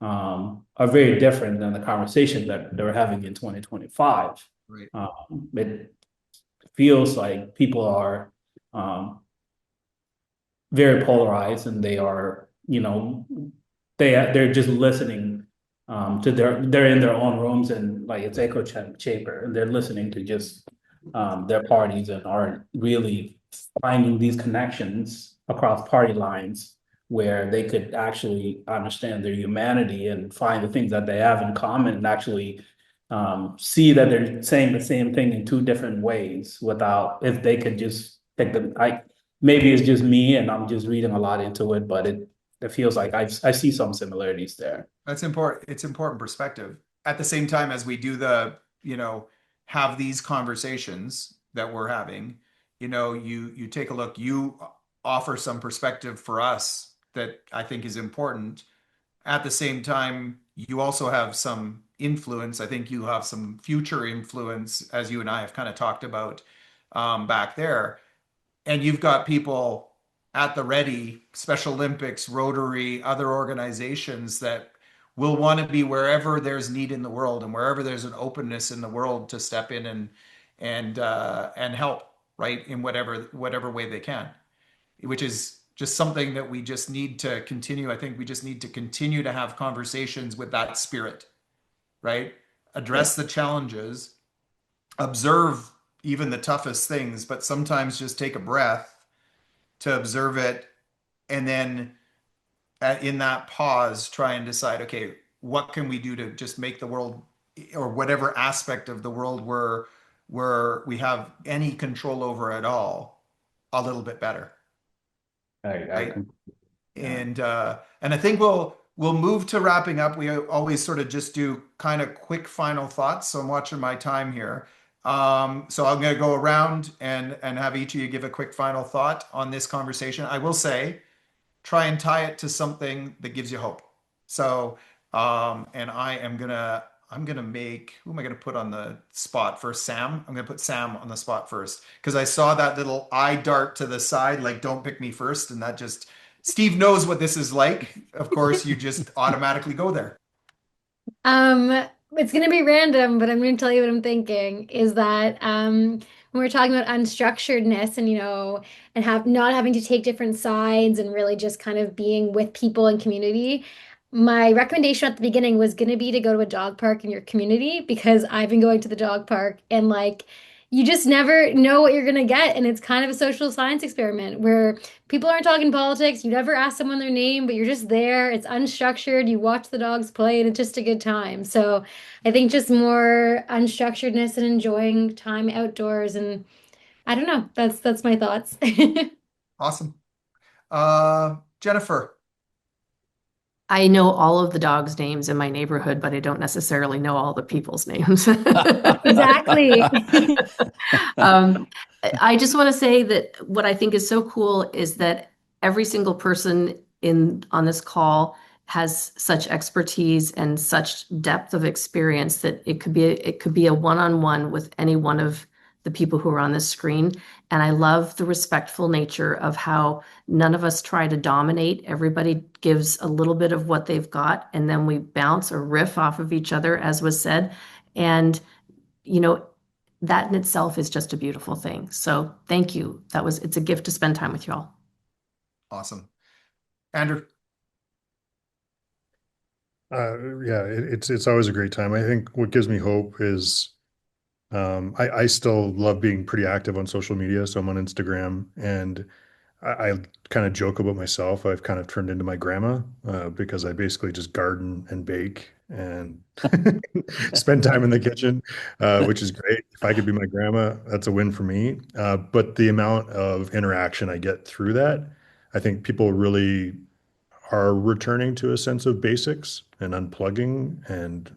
Speaker 7: are very different than the conversation that they're having in 2025.
Speaker 2: Right.
Speaker 7: It feels like people are very polarized, and they are, they're just listening to they're in their own rooms, and like it's echo chamber, and they're listening to just their parties, and aren't really finding these connections across party lines where they could actually understand their humanity and find the things that they have in common, and actually see that they're saying the same thing in two different ways, without, if they could just pick them. Maybe it's just me and I'm just reading a lot into it, but it feels like I see some similarities there.
Speaker 2: That's important. It's important perspective. At the same time as we do have these conversations that we're having, you take a look, you offer some perspective for us that I think is important. At the same time, you also have some influence. I think you have some future influence, as you and I have kind of talked about back there. And you've got people at the ready, Special Olympics, Rotary, other organizations that will want to be wherever there's need in the world, and wherever there's an openness in the world to step in and help, right, in whatever way they can, which is just something that we just need to continue. I think we just need to continue to have conversations with that spirit, right? Address the challenges, observe even the toughest things, but sometimes just take a breath to observe it, and then in that pause, try and decide, okay, what can we do to just make the world, or whatever aspect of the world where we have any control over at all, a little bit better. Right? And I think we'll move to wrapping up. We always sort of just do kind of quick final thoughts. So I'm watching my time here. So I'm going to go around and have each of you give a quick final thought on this conversation. I will say, try and tie it to something that gives you hope. So, and I'm gonna make, who am I gonna put on the spot first? Sam. I'm gonna put Sam on the spot first, because I saw that little eye dart to the side, like, don't pick me first, and that just, Steve knows what this is like. Of course, you just automatically go there.
Speaker 8: It's gonna be random, but I'm gonna tell you what I'm thinking is that when we're talking about unstructuredness and and have not having to take different sides and really just kind of being with people and community, my recommendation at the beginning was gonna be to go to a dog park in your community, because I've been going to the dog park and, like, you just never know what you're going to get. And it's kind of a social science experiment where people aren't talking politics. You never ask someone their name, but you're just there. It's unstructured. You watch the dogs play, and it's just a good time. So I think just more unstructuredness and enjoying time outdoors. And I don't know. That's my thoughts.
Speaker 2: Awesome. Jennifer.
Speaker 6: I know all of the dogs' names in my neighborhood, but I don't necessarily know all the people's names.
Speaker 8: Exactly.
Speaker 6: Um, I just want to say that what I think is so cool is that every single person on this call has such expertise and such depth of experience that it could be a one-on-one with any one of the people who are on this screen. And I love the respectful nature of how none of us try to dominate. Everybody gives a little bit of what they've got, and then we bounce or riff off of each other, as was said. And, you know, that in itself is just a beautiful thing. So thank you. It's a gift to spend time with you all.
Speaker 2: Awesome. Andrew.
Speaker 4: Yeah, it's always a great time. I think what gives me hope is I still love being pretty active on social media. So I'm on Instagram, and I kind of joke about myself. I've kind of turned into my grandma because I basically just garden and bake and spend time in the kitchen, which is great. If I could be my grandma, that's a win for me. But the amount of interaction I get through that, I think people really are returning to a sense of basics and unplugging and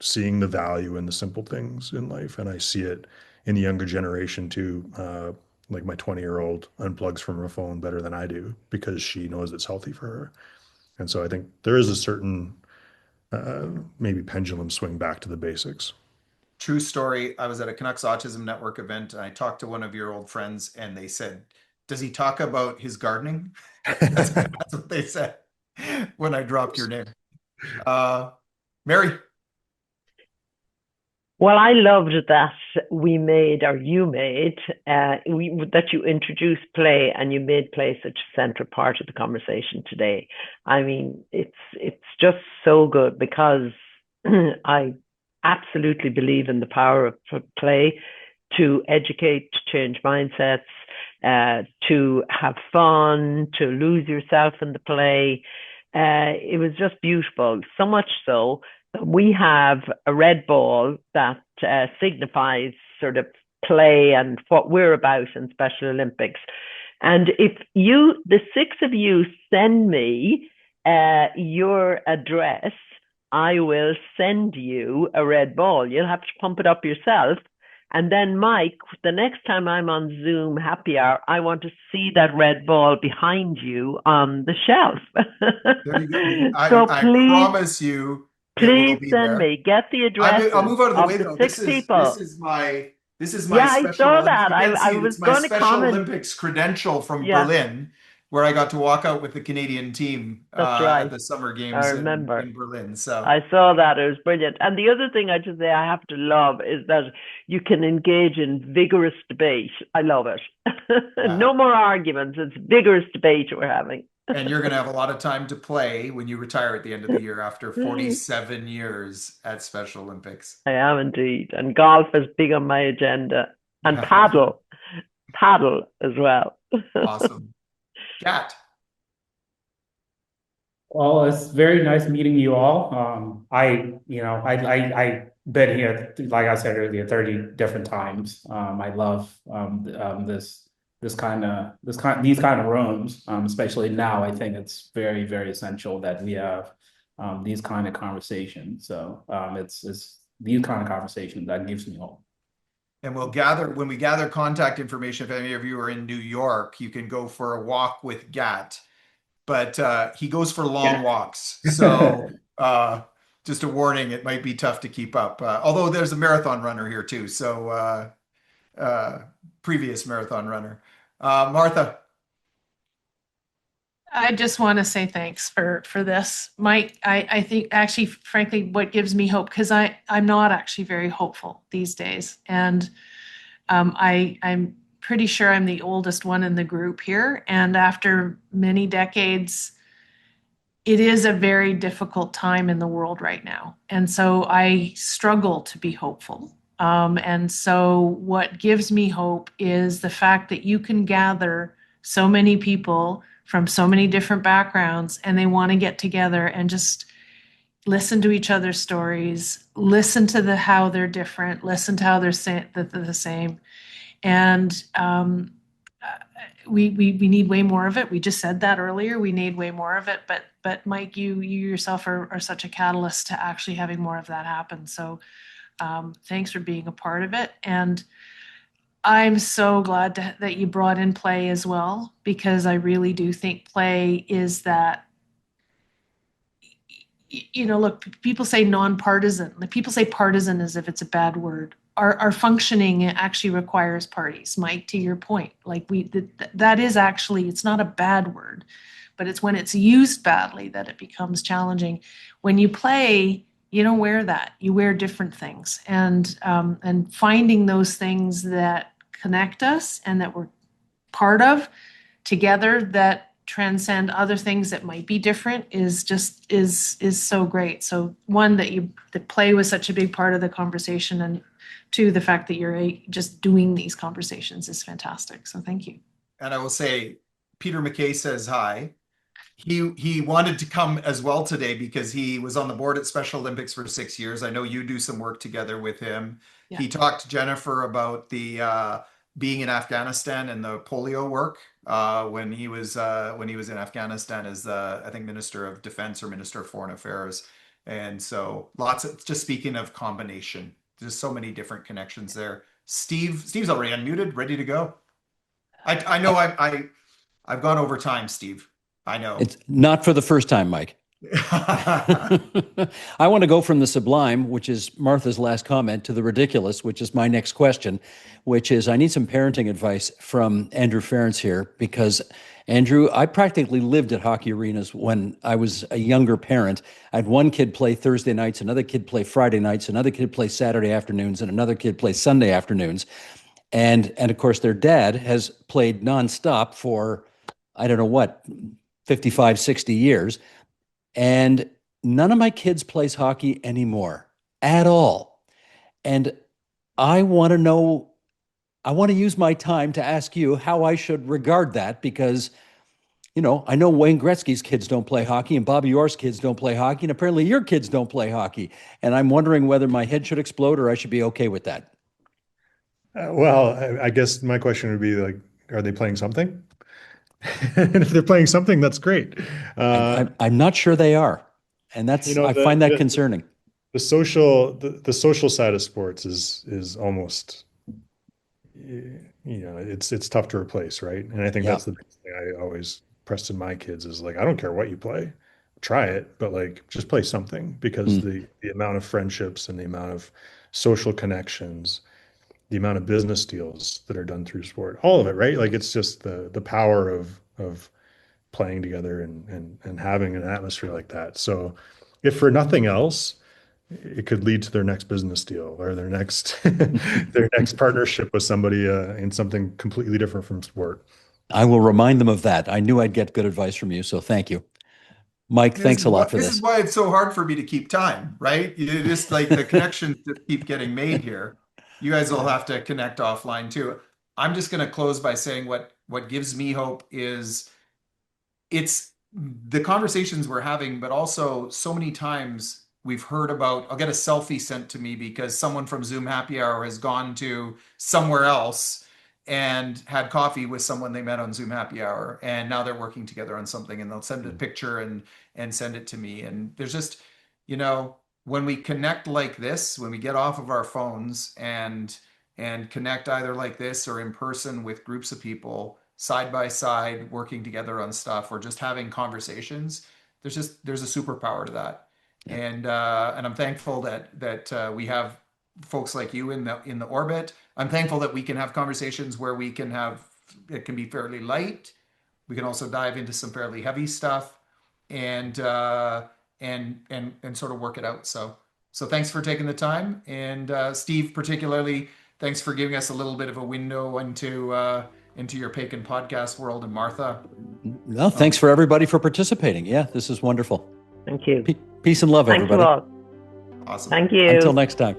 Speaker 4: seeing the value in the simple things in life. And I see it in the younger generation too. Like my 20-year-old unplugs from her phone better than I do because she knows it's healthy for her. And so I think there is a certain maybe pendulum swing back to the basics.
Speaker 2: True story. I was at a Canucks Autism Network event, and I talked to one of your old friends, and they said, "Does he talk about his gardening?" That's what they said when I dropped your name. Mary.
Speaker 5: Well, I loved that we made, or you made, that you introduced play and you made play such a central part of the conversation today. I mean, it's just so good because I absolutely believe in the power of play to educate, to change mindsets, to have fun, to lose yourself in the play. It was just beautiful, so much so we have a red ball that signifies sort of play and what we're about in Special Olympics. And if the six of you, send me your address, I will send you a red ball. You'll have to pump it up yourself. And then, Mike, the next time I'm on Zoom happy hour, I want to see that red ball behind you on the shelf.
Speaker 2: There you go.
Speaker 5: So
Speaker 2: I
Speaker 5: please,
Speaker 2: promise you it will be
Speaker 5: send
Speaker 2: there.
Speaker 5: me. Get the address.
Speaker 2: I'll move out of the way
Speaker 5: the
Speaker 2: though.
Speaker 5: six people.
Speaker 2: This is my
Speaker 5: Yeah, I
Speaker 2: special.
Speaker 5: saw
Speaker 2: If
Speaker 5: that.
Speaker 2: you can't
Speaker 5: I
Speaker 2: see it,
Speaker 5: was
Speaker 2: it's my
Speaker 5: going to
Speaker 2: Special
Speaker 5: comment.
Speaker 2: Olympics credential from
Speaker 5: Yeah.
Speaker 2: Berlin, where I got to walk out with the Canadian team
Speaker 5: That's right.
Speaker 2: at the Summer
Speaker 5: I
Speaker 2: Games
Speaker 5: remember.
Speaker 2: in Berlin. So
Speaker 5: I saw that. It was brilliant. And the other thing I just say I have to love is that you can engage in vigorous debate. I love it. No more arguments. It's vigorous debate we're having.
Speaker 2: And you're going to have a lot of time to play when you retire at the end of the year after 47 years at Special Olympics.
Speaker 5: I am indeed. And golf is big on my agenda. And paddle as well.
Speaker 2: Awesome. Kat.
Speaker 7: Well, it's very nice meeting you all. I been here, like I said earlier, 30 different times. I love these kind of rooms, especially now. I think it's very, very essential that we have these kind of conversations. So it's these kind of conversations that gives me hope.
Speaker 2: And when we gather contact information, if any of you are in New York, you can go for a walk with Gat. But he goes for long walks. So just a warning, it might be tough to keep up. Although there's a marathon runner here too. So previous marathon runner. Martha.
Speaker 3: I just want to say thanks for this, Mike. I think actually, frankly, what gives me hope, because I'm not actually very hopeful these days, and I'm pretty sure I'm the oldest one in the group here, and after many decades, it is a very difficult time in the world right now, and so I struggle to be hopeful. And so what gives me hope is the fact that you can gather so many people from so many different backgrounds, and they want to get together and just listen to each other's stories, listen to how they're different, listen to how they're the same. And we need way more of it. We just said that earlier. We need way more of it. But Mike, you yourself are such a catalyst to actually having more of that happen. So thanks for being a part of it. And I'm so glad that you brought in play as well, because I really do think play is that, look, people say nonpartisan. Like, people say partisan as if it's a bad word. Our functioning actually requires parties, Mike, to your point. Like, that is actually, it's not a bad word, but it's when it's used badly that it becomes challenging. When you play, you don't wear that. You wear different things, and finding those things that connect us and that we're part of together, that transcend other things that might be different, is so great. So one, that play was such a big part of the conversation, and two, the fact that you're just doing these conversations is fantastic. So thank you.
Speaker 2: And I will say, Peter McKay says hi. He wanted to come as well today because he was on the board at Special Olympics for 6 years. I know you do some work together with him.
Speaker 3: Yeah.
Speaker 2: He talked to Jennifer about the being in Afghanistan and the polio work when he was in Afghanistan as I think Minister of Defense or Minister of Foreign Affairs. And so just speaking of combination, there's so many different connections there. Steve's already unmuted, ready to go. I know I've gone over time, Steve. I know.
Speaker 1: It's not for the first time, Mike. I want to go from the sublime, which is Martha's last comment, to the ridiculous, which is my next question, which is, I need some parenting advice from Andrew Ference here, because Andrew, I practically lived at hockey arenas when I was a younger parent. I had one kid play Thursday nights, another kid play Friday nights, another kid play Saturday afternoons, and another kid play Sunday afternoons. And of course, their dad has played nonstop for, I don't know what, 55, 60 years. And none of my kids plays hockey anymore at all. And I want to use my time to ask you how I should regard that, because, I know Wayne Gretzky's kids don't play hockey, and Bobby Orr's kids don't play hockey, and apparently your kids don't play hockey. And I'm wondering whether my head should explode or I should be okay with that.
Speaker 4: Well, I guess my question would be, like, are they playing something? And if they're playing something, that's great.
Speaker 1: I'm not sure they are. And that's, I find that concerning.
Speaker 4: The social side of sports is almost, it's tough to replace, right? And I think that's the biggest thing I always pressed in my kids is, like, I don't care what you play, try it, but, like, just play something, because the amount of friendships and the amount of social connections, the amount of business deals that are done through sport, all of it, right? Like, it's just the power of playing together and having an atmosphere like that. So if for nothing else, it could lead to their next business deal or their next their next partnership with somebody in something completely different from sport.
Speaker 1: I will remind them of that. I knew I'd get good advice from you, so thank you. Mike, thanks a lot for this.
Speaker 2: This is why it's so hard for me to keep time, right? You just, like, the connections that keep getting made here. You guys will have to connect offline too. I'm just going to close by saying what gives me hope is it's the conversations we're having, but also so many times we've heard about, I'll get a selfie sent to me because someone from Zoom Happy Hour has gone to somewhere else and had coffee with someone they met on Zoom Happy Hour, and now they're working together on something, and they'll send a picture and send it to me. And there's just, when we connect like this, when we get off of our phones and connect either like this or in person with groups of people side by side, working together on stuff or just having conversations, there's a superpower to that. Yeah. And I'm thankful that we have folks like you in the orbit. I'm thankful that we can have conversations where it can be fairly light. We can also dive into some fairly heavy stuff and sort of work it out. So thanks for taking the time. And Steve, particularly, thanks for giving us a little bit of a window into your Paikin podcast world. And Martha.
Speaker 1: No, thanks for everybody for participating. Yeah, this is wonderful.
Speaker 5: Thank you.
Speaker 1: Peace and love, everybody.
Speaker 5: Thanks a lot.
Speaker 2: Awesome.
Speaker 5: Thank you.
Speaker 1: Until next time.